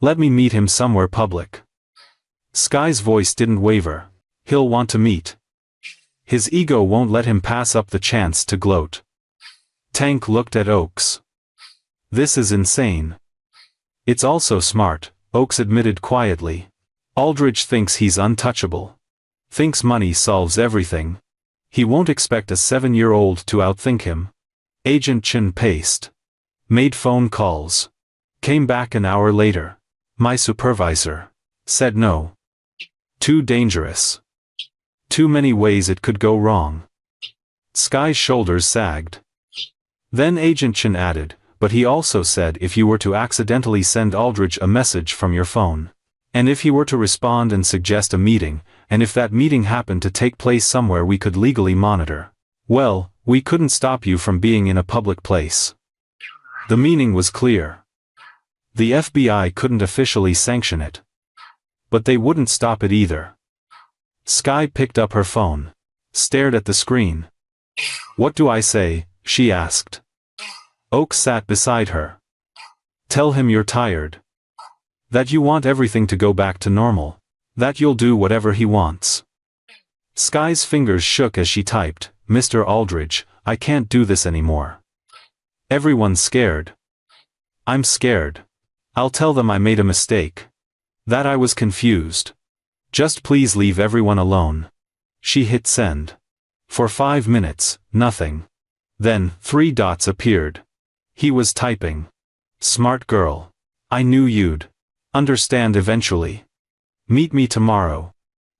Let me meet him somewhere public. Sky's voice didn't waver. He'll want to meet. His ego won't let him pass up the chance to gloat. Tank looked at Oakes. This is insane. It's also smart, Oakes admitted quietly. Aldridge thinks he's untouchable. Thinks money solves everything. He won't expect a 7-year-old to outthink him. Agent Chen paced. Made phone calls. Came back an hour later. My supervisor said no. Too dangerous. Too many ways it could go wrong. Sky's shoulders sagged. Then Agent Chen added, but he also said if you were to accidentally send Aldridge a message from your phone, and if he were to respond and suggest a meeting, and if that meeting happened to take place somewhere we could legally monitor, well, we couldn't stop you from being in a public place. The meaning was clear. The FBI couldn't officially sanction it. But they wouldn't stop it either. Sky picked up her phone. Stared at the screen. What do I say? She asked. Oak sat beside her. Tell him you're tired. That you want everything to go back to normal. That you'll do whatever he wants. Sky's fingers shook as she typed, Mr. Aldridge, I can't do this anymore. Everyone's scared. I'm scared. I'll tell them I made a mistake. That I was confused. Just please leave everyone alone. She hit send. For 5 minutes, nothing. Then, 3 dots appeared. He was typing. Smart girl. I knew you'd understand eventually. Meet me tomorrow.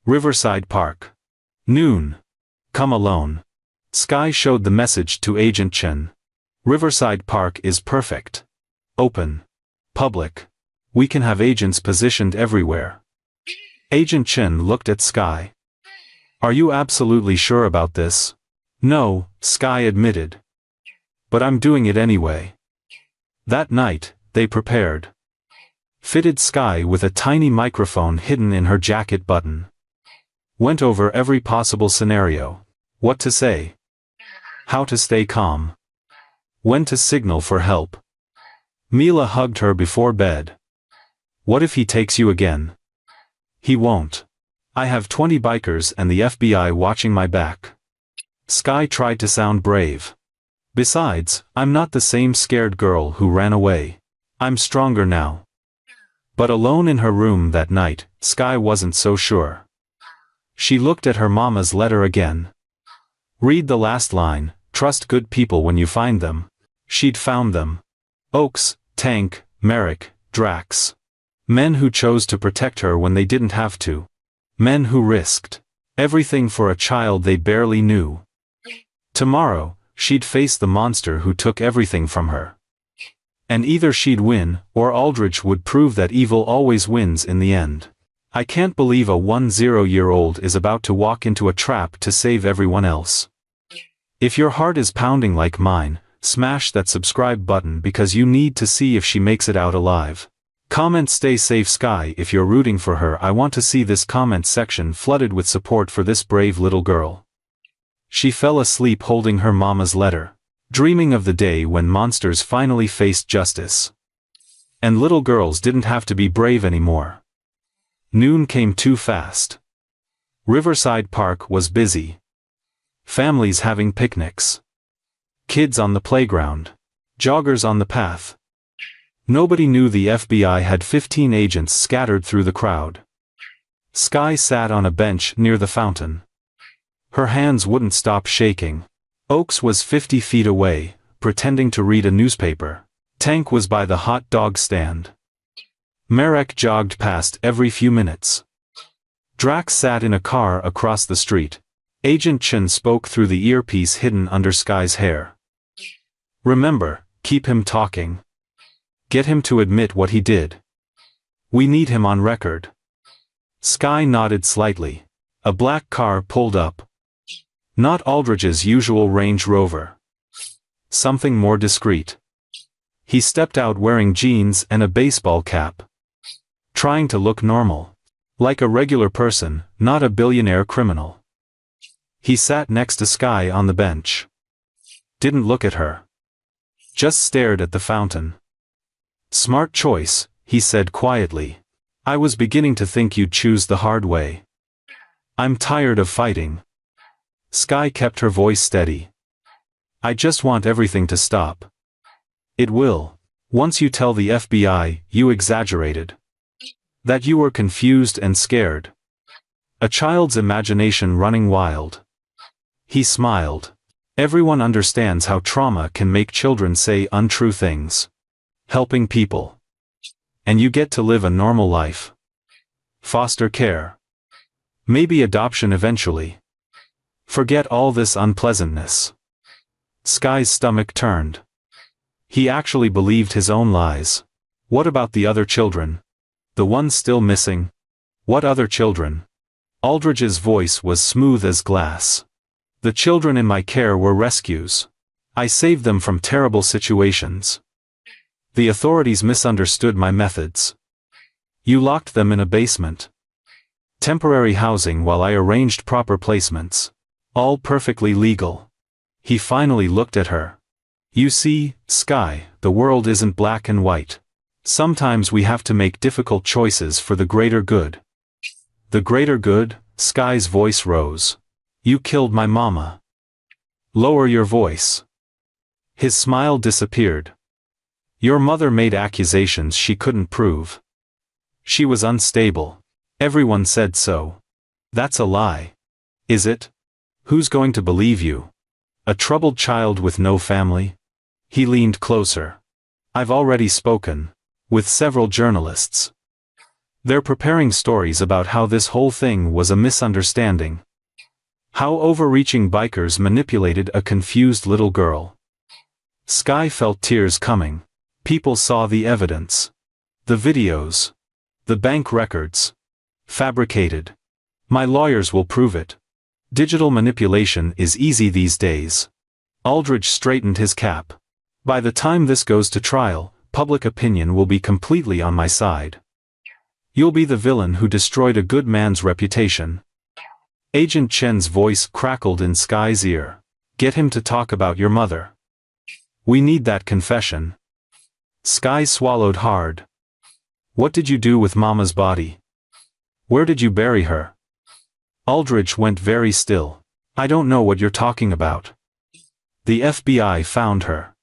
Riverside Park. Noon. Come alone. Sky showed the message to Agent Chen. Riverside Park is perfect. Open. Public. We can have agents positioned everywhere. Agent Chen looked at Sky. Are you absolutely sure about this? No, Sky admitted. But I'm doing it anyway. That night, they prepared. Fitted Sky with a tiny microphone hidden in her jacket button. Went over every possible scenario. What to say. How to stay calm. When to signal for help. Mila hugged her before bed. What if he takes you again? He won't. I have 20 bikers and the FBI watching my back. Sky tried to sound brave. Besides, I'm not the same scared girl who ran away. I'm stronger now. But alone in her room that night, Sky wasn't so sure. She looked at her mama's letter again. Read the last line, trust good people when you find them. She'd found them. Oaks, Tank, Merrick, Drax. Men who chose to protect her when they didn't have to. Men who risked everything for a child they barely knew. Tomorrow, she'd face the monster who took everything from her. And either she'd win, or Aldridge would prove that evil always wins in the end. I can't believe a 10-year-old is about to walk into a trap to save everyone else. If your heart is pounding like mine, smash that subscribe button because you need to see if she makes it out alive. Comment stay safe Sky if you're rooting for her. I want to see this comment section flooded with support for this brave little girl. She fell asleep holding her mama's letter, dreaming of the day when monsters finally faced justice. And little girls didn't have to be brave anymore. Noon came too fast. Riverside Park was busy. Families having picnics. Kids on the playground. Joggers on the path. Nobody knew the FBI had 15 agents scattered through the crowd. Sky sat on a bench near the fountain. Her hands wouldn't stop shaking. Oaks was 50 feet away, pretending to read a newspaper. Tank was by the hot dog stand. Merrick jogged past every few minutes. Drax sat in a car across the street. Agent Chen spoke through the earpiece hidden under Sky's hair. Remember, keep him talking. Get him to admit what he did. We need him on record. Sky nodded slightly. A black car pulled up. Not Aldridge's usual Range Rover. Something more discreet. He stepped out wearing jeans and a baseball cap. Trying to look normal. Like a regular person, not a billionaire criminal. He sat next to Sky on the bench. Didn't look at her. Just stared at the fountain. Smart choice, he said quietly. I was beginning to think you'd choose the hard way. I'm tired of fighting. Sky kept her voice steady. I just want everything to stop. It will. Once you tell the FBI, you exaggerated. That you were confused and scared. A child's imagination running wild. He smiled. Everyone understands how trauma can make children say untrue things. Helping people. And you get to live a normal life. Foster care. Maybe adoption eventually. Forget all this unpleasantness. Sky's stomach turned. He actually believed his own lies. What about the other children? The ones still missing? What other children? Aldridge's voice was smooth as glass. The children in my care were rescues. I saved them from terrible situations. The authorities misunderstood my methods. You locked them in a basement. Temporary housing while I arranged proper placements. All perfectly legal. He finally looked at her. You see, Sky, the world isn't black and white. Sometimes we have to make difficult choices for the greater good. The greater good? Sky's voice rose. You killed my mama. Lower your voice. His smile disappeared. Your mother made accusations she couldn't prove. She was unstable. Everyone said so. That's a lie. Is it? Who's going to believe you? A troubled child with no family? He leaned closer. I've already spoken. With several journalists. They're preparing stories about how this whole thing was a misunderstanding. How overreaching bikers manipulated a confused little girl. Sky felt tears coming. People saw the evidence. The videos. The bank records. Fabricated. My lawyers will prove it. Digital manipulation is easy these days. Aldridge straightened his cap. By the time this goes to trial, public opinion will be completely on my side. You'll be the villain who destroyed a good man's reputation. Agent Chen's voice crackled in Sky's ear. Get him to talk about your mother. We need that confession. Sky swallowed hard. What did you do with Mama's body? Where did you bury her? Aldridge went very still. I don't know what you're talking about. The FBI found her.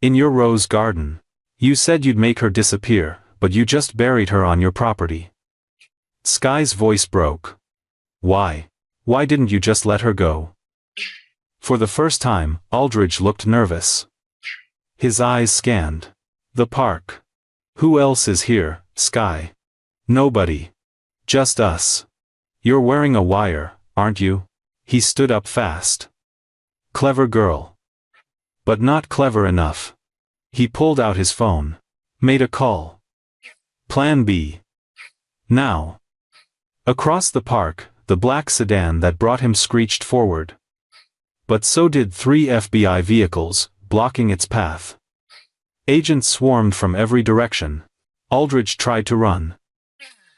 In your rose garden. You said you'd make her disappear, but you just buried her on your property. Sky's voice broke. Why? Why didn't you just let her go? For the first time, Aldridge looked nervous. His eyes scanned. The park. Who else is here, Sky? Nobody. Just us. You're wearing a wire, aren't you? He stood up fast. Clever girl. But not clever enough. He pulled out his phone. Made a call. Plan B. Now. Across the park, the black sedan that brought him screeched forward. But so did 3 FBI vehicles, blocking its path. Agents swarmed from every direction. Aldridge tried to run.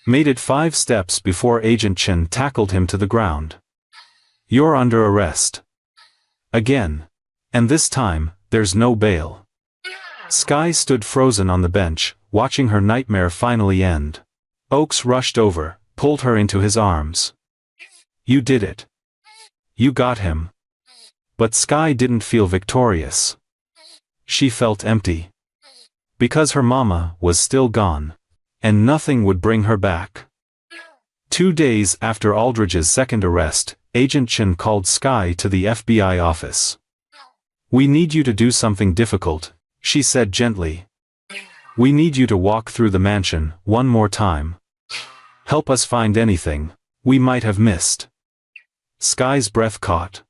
Made it 5 steps before Agent Chen tackled him to the ground. You're under arrest. Again. And this time, there's no bail. Sky stood frozen on the bench, watching her nightmare finally end. Oakes rushed over, pulled her into his arms. You did it. You got him. But Sky didn't feel victorious. She felt empty. Because her mama was still gone. And nothing would bring her back. 2 days after Aldridge's second arrest, Agent Chen called Sky to the FBI office. We need you to do something difficult, she said gently. We need you to walk through the mansion one more time. Help us find anything we might have missed. Sky's breath caught.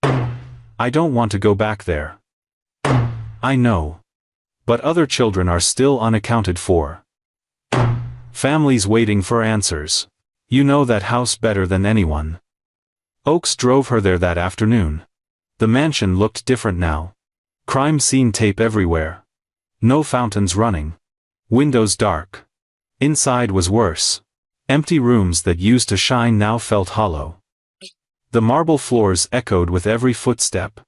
I don't want to go back there. I know. But other children are still unaccounted for. Families waiting for answers. You know that house better than anyone. Oakes drove her there that afternoon. The mansion looked different now. Crime scene tape everywhere. No fountains running. Windows dark. Inside was worse. Empty rooms that used to shine now felt hollow. The marble floors echoed with every footstep.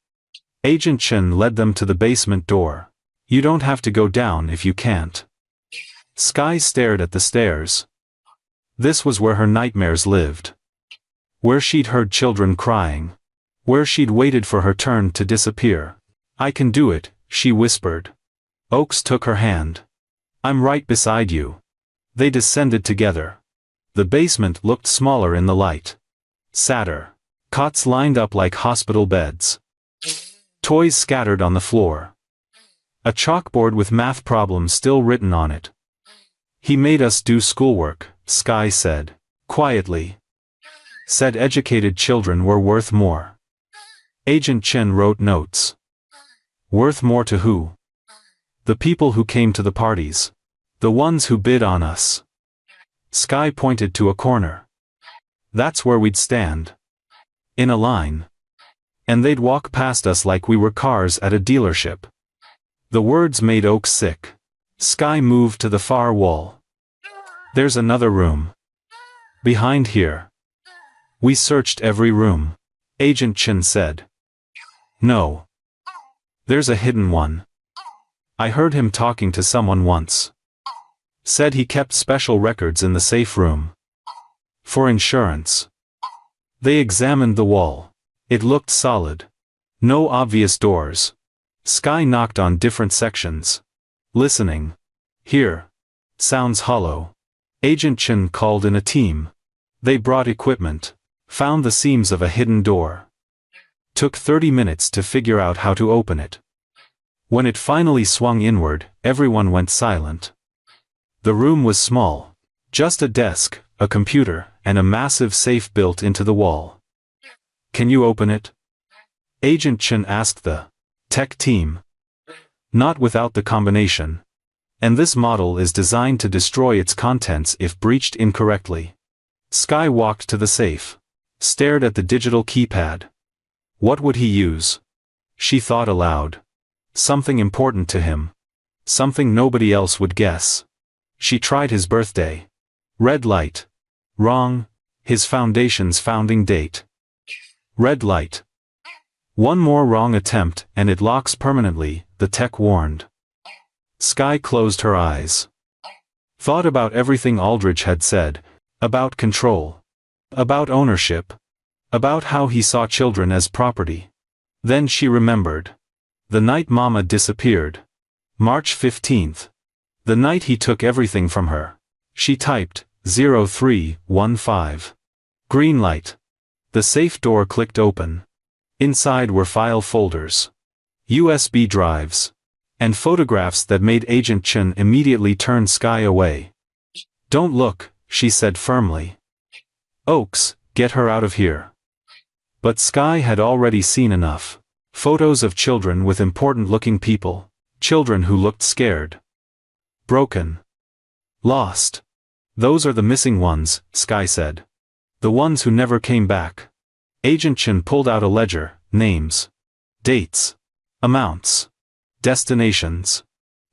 Agent Chen led them to the basement door. You don't have to go down if you can't. Sky stared at the stairs. This was where her nightmares lived. Where she'd heard children crying. Where she'd waited for her turn to disappear. I can do it, she whispered. Oakes took her hand. I'm right beside you. They descended together. The basement looked smaller in the light. Sadder. Cots lined up like hospital beds. Toys scattered on the floor. A chalkboard with math problems still written on it. He made us do schoolwork, Sky said. Quietly. Said educated children were worth more. Agent Chen wrote notes. Worth more to who? The people who came to the parties. The ones who bid on us. Sky pointed to a corner. That's where we'd stand. In a line. And they'd walk past us like we were cars at a dealership. The words made Oaks sick. Sky moved to the far wall. There's another room. Behind here. We searched every room. Agent Chen said. No. There's a hidden one. I heard him talking to someone once. Said he kept special records in the safe room. For insurance. They examined the wall. It looked solid. No obvious doors. Sky knocked on different sections. Listening. Here. Sounds hollow. Agent Chen called in a team. They brought equipment. Found the seams of a hidden door. Took 30 minutes to figure out how to open it. When it finally swung inward, everyone went silent. The room was small. Just a desk, a computer, and a massive safe built into the wall. Can you open it? Agent Chen asked the tech team. Not without the combination. And this model is designed to destroy its contents if breached incorrectly. Sky walked to the safe. Stared at the digital keypad. What would he use? She thought aloud. Something important to him. Something nobody else would guess. She tried his birthday. Red light. Wrong. His foundation's founding date. Red light. One more wrong attempt and it locks permanently, the tech warned. Sky closed her eyes. Thought about everything Aldrich had said. About control. About ownership. About how he saw children as property. Then she remembered. The night Mama disappeared. March 15th. The night he took everything from her. She typed, 0315. Green light. The safe door clicked open. Inside were file folders. USB drives. And photographs that made Agent Chen immediately turn Sky away. Don't look, she said firmly. Oaks, get her out of here. But Sky had already seen enough. Photos of children with important-looking people. Children who looked scared. Broken. Lost. Those are the missing ones, Sky said. The ones who never came back. Agent Chen pulled out a ledger, names. Dates. Amounts. Destinations.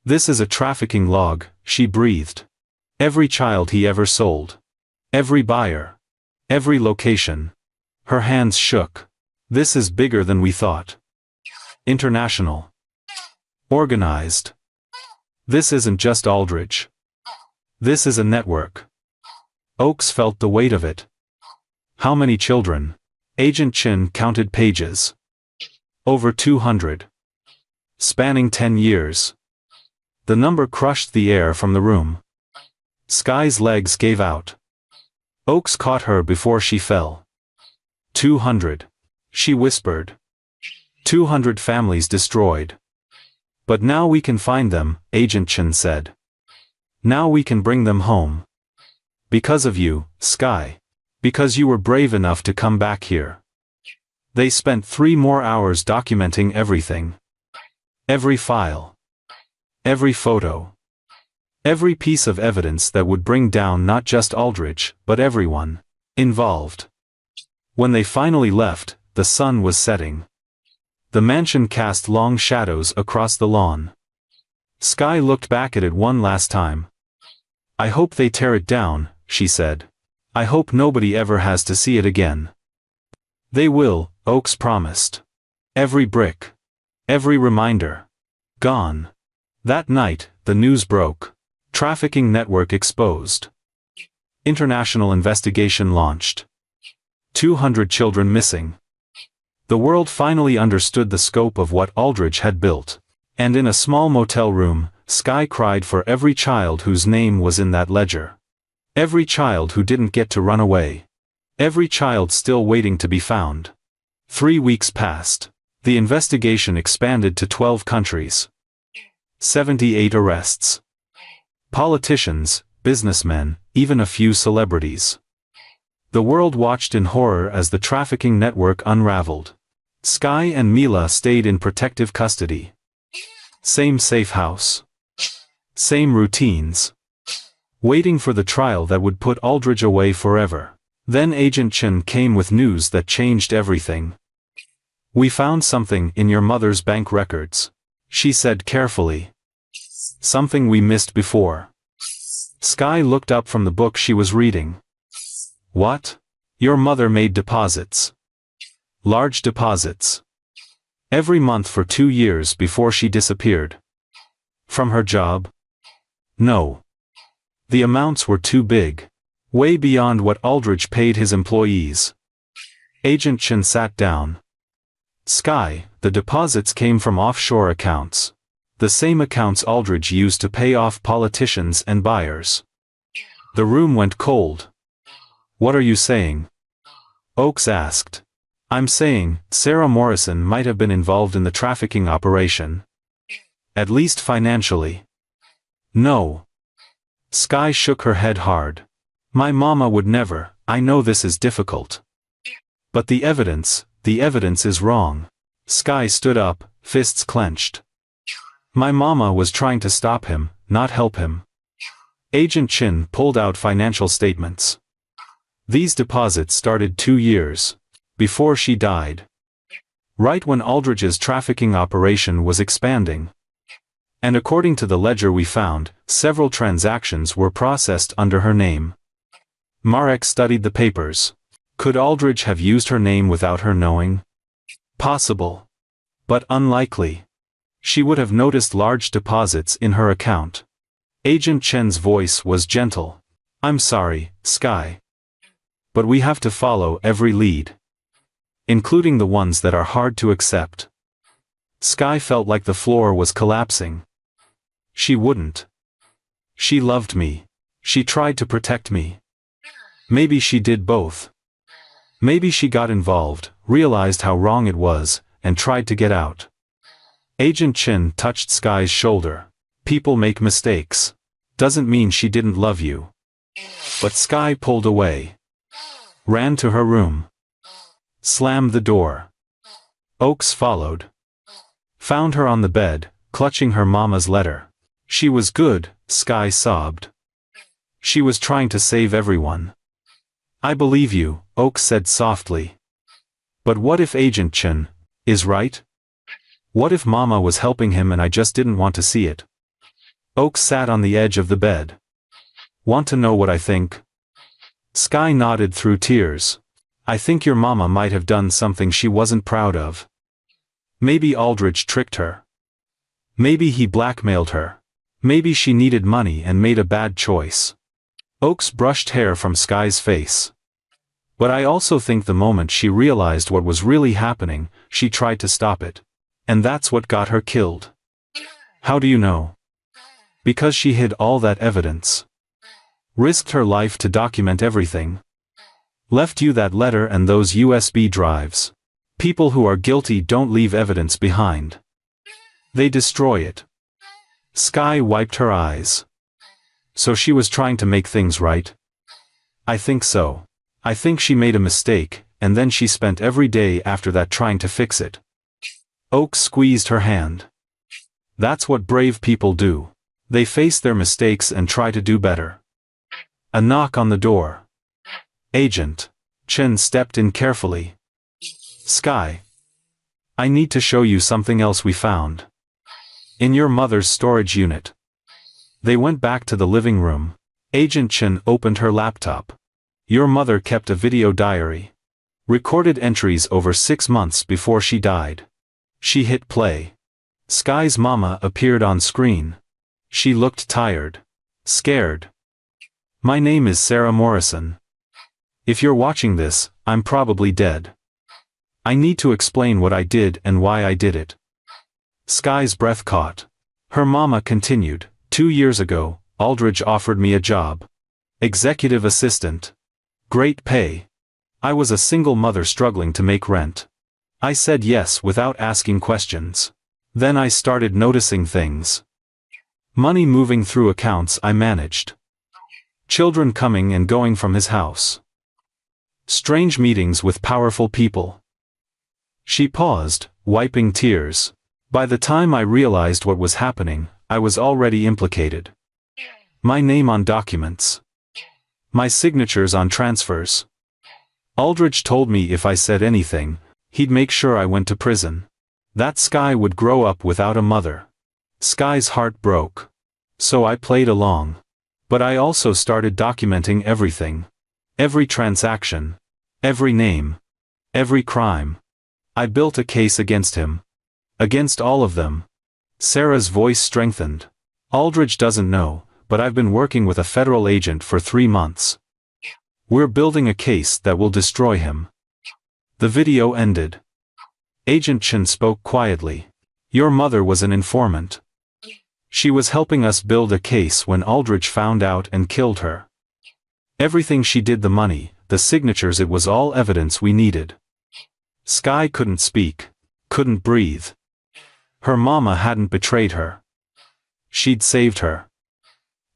This is a trafficking log, she breathed. Every child he ever sold. Every buyer. Every location. Her hands shook. This is bigger than we thought. International. Organized. This isn't just Aldrich. This is a network. Oaks felt the weight of it. How many children? Agent Chen counted pages. Over 200. Spanning 10 years. The number crushed the air from the room. Sky's legs gave out. Oaks caught her before she fell. 200. She whispered. 200 families destroyed. But now we can find them, Agent Chen said. Now we can bring them home. Because of you, Sky. Because you were brave enough to come back here. They spent 3 more hours documenting everything. Every file. Every photo. Every piece of evidence that would bring down not just Aldrich, but everyone involved. When they finally left, the sun was setting. The mansion cast long shadows across the lawn. Sky looked back at it one last time. I hope they tear it down, she said. I hope nobody ever has to see it again. They will, Oaks promised. Every brick. Every reminder. Gone. That night, the news broke. Trafficking network exposed. International investigation launched. 200 children missing. The world finally understood the scope of what Aldrich had built. And in a small motel room, Sky cried for every child whose name was in that ledger. Every child who didn't get to run away. Every child still waiting to be found. 3 weeks passed. The investigation expanded to 12 countries. 78 arrests. Politicians, businessmen, even a few celebrities. The world watched in horror as the trafficking network unraveled. Sky and Mila stayed in protective custody. Same safe house. Same routines. Waiting for the trial that would put Aldridge away forever. Then Agent Chen came with news that changed everything. "We found something in your mother's bank records," she said carefully. "Something we missed before." Sky looked up from the book she was reading. "What?" "Your mother made deposits. Large deposits. Every month for 2 years before she disappeared." "From her job?" "No. The amounts were too big. Way beyond what Aldridge paid his employees." Agent Chen sat down. "Sky, the deposits came from offshore accounts. The same accounts Aldridge used to pay off politicians and buyers." The room went cold. "What are you saying?" Oakes asked. "I'm saying, Sarah Morrison might have been involved in the trafficking operation. At least financially." "No." Sky shook her head hard. "My mama would never. I know this is difficult. But the evidence is wrong." Sky stood up, fists clenched. "My mama was trying to stop him, not help him." Agent Chen pulled out financial statements. "These deposits started 2 years before she died. Right when Aldridge's trafficking operation was expanding. And according to the ledger we found, several transactions were processed under her name." Marek studied the papers. Could Aldridge have used her name without her knowing? Possible. But unlikely. She would have noticed large deposits in her account. Agent Chen's voice was gentle. "I'm sorry, Sky. But we have to follow every lead. Including the ones that are hard to accept." Sky felt like the floor was collapsing. She wouldn't. She loved me. She tried to protect me. Maybe she did both. Maybe she got involved, realized how wrong it was, and tried to get out. Agent Chen touched Sky's shoulder. "People make mistakes. Doesn't mean she didn't love you." But Sky pulled away. Ran to her room. Slammed the door. Oakes followed. Found her on the bed, clutching her mama's letter. She was good, Sky sobbed. She was trying to save everyone. "I believe you," Oakes said softly. "But what if Agent Chen is right? What if Mama was helping him and I just didn't want to see it?" Oakes sat on the edge of the bed. "Want to know what I think?" Sky nodded through tears. "I think your mama might have done something she wasn't proud of. Maybe Aldridge tricked her. Maybe he blackmailed her. Maybe she needed money and made a bad choice." Oakes brushed hair from Sky's face. "But I also think the moment she realized what was really happening, she tried to stop it. And that's what got her killed." "How do you know?" "Because she hid all that evidence. Risked her life to document everything. Left you that letter and those USB drives. People who are guilty don't leave evidence behind. They destroy it." Sky wiped her eyes. "So she was trying to make things right?" "I think so. I think she made a mistake, and then she spent every day after that trying to fix it." Oakes squeezed her hand. "That's what brave people do. They face their mistakes and try to do better." A knock on the door. Agent Chen stepped in carefully. "Sky. I need to show you something else we found. In your mother's storage unit." They went back to the living room. Agent Chen opened her laptop. "Your mother kept a video diary. Recorded entries over 6 months before she died." She hit play. Sky's mama appeared on screen. She looked tired. Scared. "My name is Sarah Morrison. If you're watching this, I'm probably dead. I need to explain what I did and why I did it." Sky's breath caught. Her mama continued. 2 years ago, Aldridge offered me a job. Executive assistant. Great pay. I was a single mother struggling to make rent. I said yes without asking questions. Then I started noticing things. Money moving through accounts I managed. Children coming and going from his house. Strange meetings with powerful people. She paused, wiping tears. By the time I realized what was happening, I was already implicated. My name on documents. My signatures on transfers. Aldridge told me if I said anything, he'd make sure I went to prison. That Sky would grow up without a mother. Sky's heart broke. So I played along. But I also started documenting everything. Every transaction. Every name. Every crime. I built a case against him. Against all of them. Sarah's voice strengthened. Aldridge doesn't know, but I've been working with a federal agent for 3 months. We're building a case that will destroy him. The video ended. Agent Chen spoke quietly. Your mother was an informant. She was helping us build a case when Aldridge found out and killed her. Everything she did, the money, the signatures, it was all evidence we needed. Sky couldn't speak. Couldn't breathe. Her mama hadn't betrayed her. She'd saved her.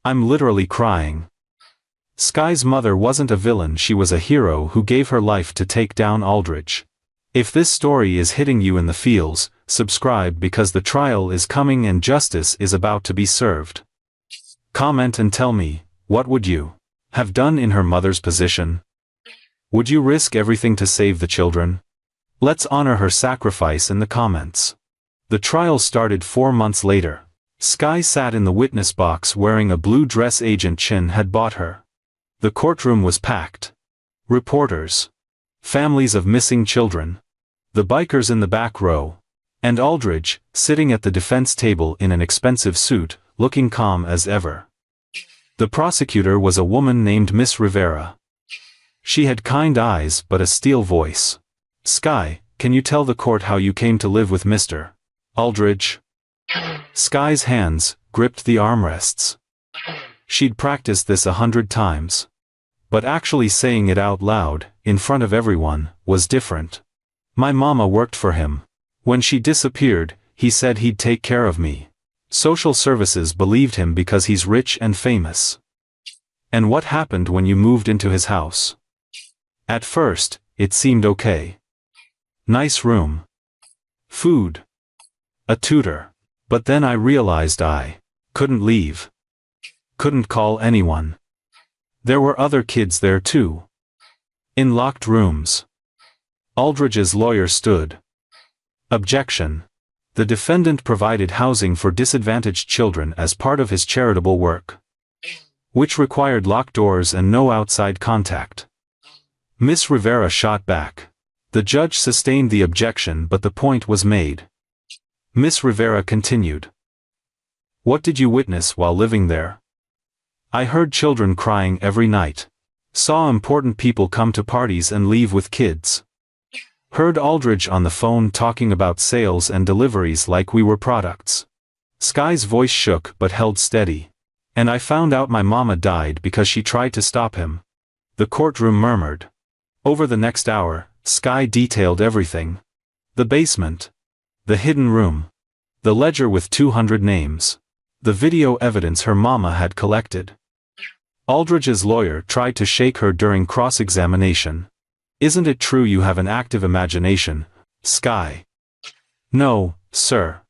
I'm literally crying. Sky's mother wasn't a villain, she was a hero who gave her life to take down Aldridge. If this story is hitting you in the feels, subscribe because the trial is coming and justice is about to be served. Comment and tell me, what would you have done in her mother's position? Would you risk everything to save the children? Let's honor her sacrifice in the comments. The trial started 4 months later. Sky sat in the witness box wearing a blue dress Agent Chen had bought her. The courtroom was packed. Reporters. Families of missing children. The bikers in the back row. And Aldridge, sitting at the defense table in an expensive suit, looking calm as ever. The prosecutor was a woman named Miss Rivera. She had kind eyes but a steel voice. Sky, can you tell the court how you came to live with Mr. Aldridge? Sky's hands gripped the armrests. She'd practiced this 100 times. But actually saying it out loud, in front of everyone, was different. My mama worked for him. When she disappeared, he said he'd take care of me. Social services believed him because he's rich and famous. And what happened when you moved into his house? At first, it seemed okay. Nice room. Food. A tutor. But then I realized I couldn't leave. Couldn't call anyone. There were other kids there too. In locked rooms. Aldridge's lawyer stood. Objection. The defendant provided housing for disadvantaged children as part of his charitable work, which required locked doors and no outside contact. Miss Rivera shot back. The judge sustained the objection, but the point was made. Miss Rivera continued. What did you witness while living there? I heard children crying every night. Saw important people come to parties and leave with kids. Heard Aldridge on the phone talking about sales and deliveries like we were products. Sky's voice shook but held steady. And I found out my mama died because she tried to stop him. The courtroom murmured. Over the next hour, Sky detailed everything. The basement. The hidden room. The ledger with 200 names. The video evidence her mama had collected. Aldridge's lawyer tried to shake her during cross-examination. Isn't it true you have an active imagination, Sky? No, sir.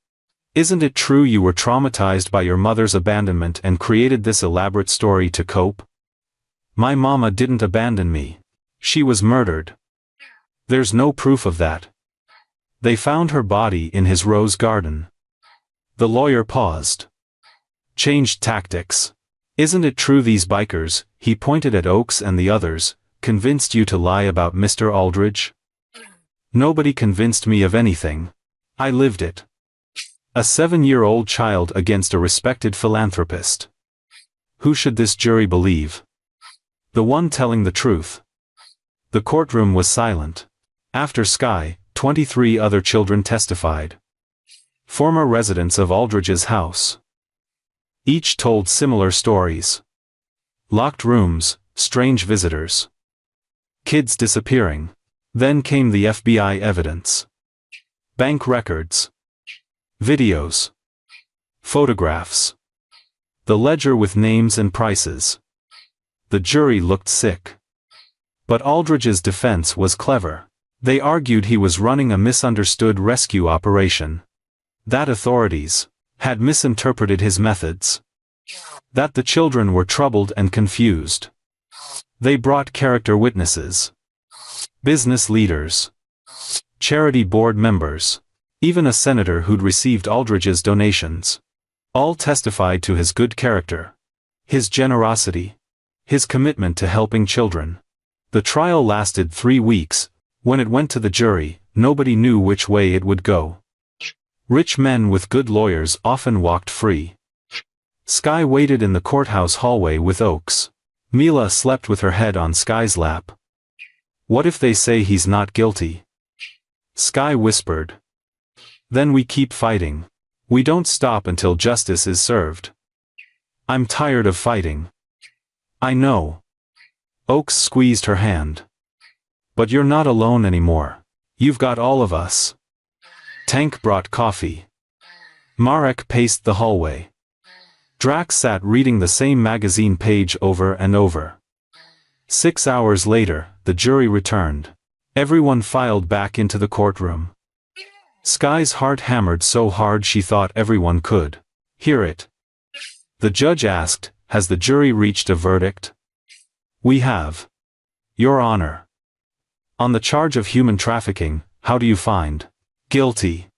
Isn't it true you were traumatized by your mother's abandonment and created this elaborate story to cope? My mama didn't abandon me. She was murdered. There's no proof of that. They found her body in his rose garden. The lawyer paused. Changed tactics. Isn't it true these bikers, he pointed at Oaks and the others, convinced you to lie about Mr. Aldridge? Nobody convinced me of anything. I lived it. A 7-year-old child against a respected philanthropist. Who should this jury believe? The one telling the truth. The courtroom was silent. After Sky, 23 other children testified. Former residents of Aldridge's house. Each told similar stories. Locked rooms, strange visitors. Kids disappearing. Then came the FBI evidence. Bank records. Videos. Photographs. The ledger with names and prices. The jury looked sick. But Aldridge's defense was clever. They argued he was running a misunderstood rescue operation. That authorities had misinterpreted his methods. That the children were troubled and confused. They brought character witnesses. Business leaders. Charity board members. Even a senator who'd received Aldridge's donations. All testified to his good character. His generosity. His commitment to helping children. The trial lasted 3 weeks. When it went to the jury, nobody knew which way it would go. Rich men with good lawyers often walked free. Sky waited in the courthouse hallway with Oakes. Mila slept with her head on Sky's lap. What if they say he's not guilty? Sky whispered. Then we keep fighting. We don't stop until justice is served. I'm tired of fighting. I know. Oakes squeezed her hand. But you're not alone anymore. You've got all of us. Tank brought coffee. Marek paced the hallway. Drax sat reading the same magazine page over and over. 6 hours later, the jury returned. Everyone filed back into the courtroom. Sky's heart hammered so hard she thought everyone could hear it. The judge asked, "Has the jury reached a verdict?" "We have, Your Honor." "On the charge of human trafficking, how do you find?" "Guilty."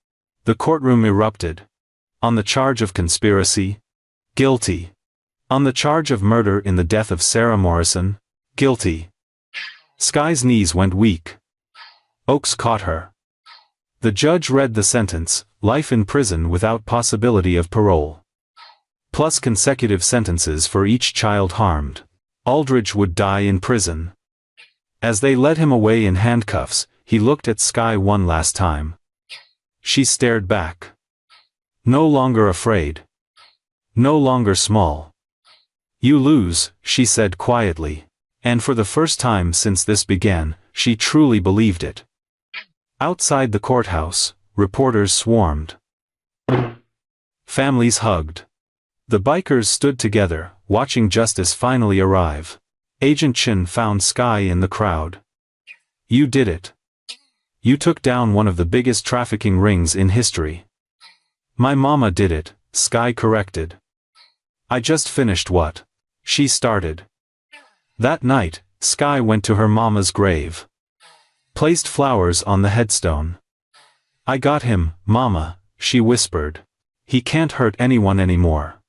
The courtroom erupted. "On the charge of conspiracy?" "Guilty." "On the charge of murder in the death of Sarah Morrison?" "Guilty." Sky's knees went weak. Oakes caught her. The judge read the sentence: life in prison without possibility of parole. Plus consecutive sentences for each child harmed. Aldridge would die in prison. As they led him away in handcuffs, he looked at Sky one last time. She stared back. No longer afraid. No longer small. "You lose," she said quietly. And for the first time since this began, she truly believed it. Outside the courthouse, reporters swarmed. Families hugged. The bikers stood together, watching justice finally arrive. Agent Chin found Sky in the crowd. "You did it. You took down one of the biggest trafficking rings in history." "My mama did it," Sky corrected. "I just finished what she started." That night, Sky went to her mama's grave. Placed flowers on the headstone. "I got him, Mama," she whispered. "He can't hurt anyone anymore."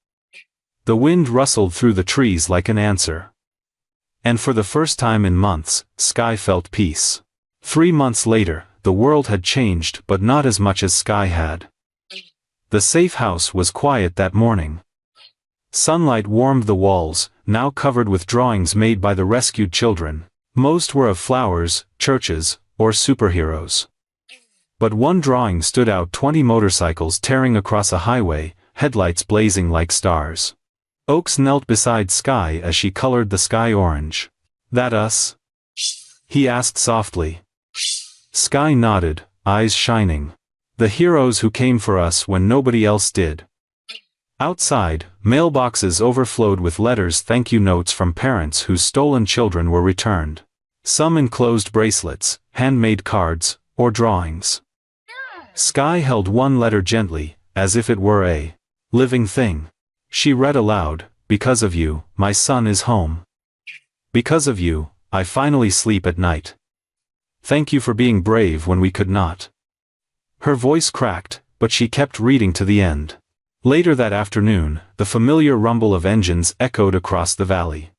The wind rustled through the trees like an answer. And for the first time in months, Sky felt peace. 3 months later, the world had changed, but not as much as Sky had. The safe house was quiet that morning. Sunlight warmed the walls, now covered with drawings made by the rescued children. Most were of flowers, churches, or superheroes. But one drawing stood out: 20 motorcycles tearing across a highway, headlights blazing like stars. Oakes knelt beside Sky as she colored the sky orange. "That us?" he asked softly. Sky nodded, eyes shining. "The heroes who came for us when nobody else did." Outside, mailboxes overflowed with letters, thank you notes from parents whose stolen children were returned. Some enclosed bracelets, handmade cards, or drawings. Sky held one letter gently, as if it were a living thing. She read aloud, "Because of you, my son is home. Because of you, I finally sleep at night. Thank you for being brave when we could not." Her voice cracked, but she kept reading to the end. Later that afternoon, the familiar rumble of engines echoed across the valley.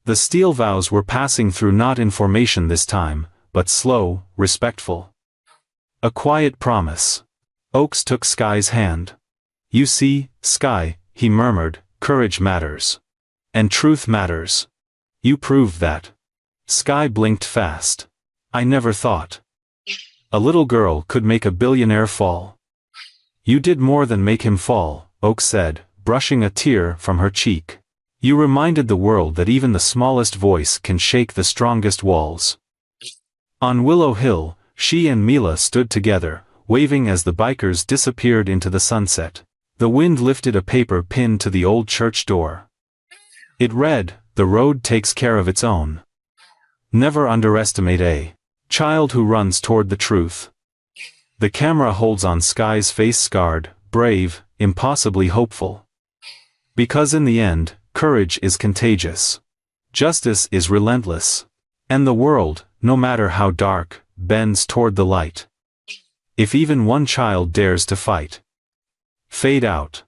The steel vows were passing through, not in formation this time, but slow, respectful. A quiet promise. Oakes took Sky's hand. "You see, Sky," he murmured, "courage matters. And truth matters. You proved that." Sky blinked fast. "I never thought a little girl could make a billionaire fall." "You did more than make him fall," Oakes said, brushing a tear from her cheek. You reminded the world that even the smallest voice can shake the strongest walls. On Willow Hill, she and Mila stood together, waving as the bikers disappeared into the sunset. The wind lifted a paper pinned to the old church door. It read, "The road takes care of its own. Never underestimate a child who runs toward the truth." The camera holds on Sky's face, scarred, brave, impossibly hopeful. Because in the end, courage is contagious. Justice is relentless. And the world, no matter how dark, bends toward the light. If even one child dares to fight. Fade out.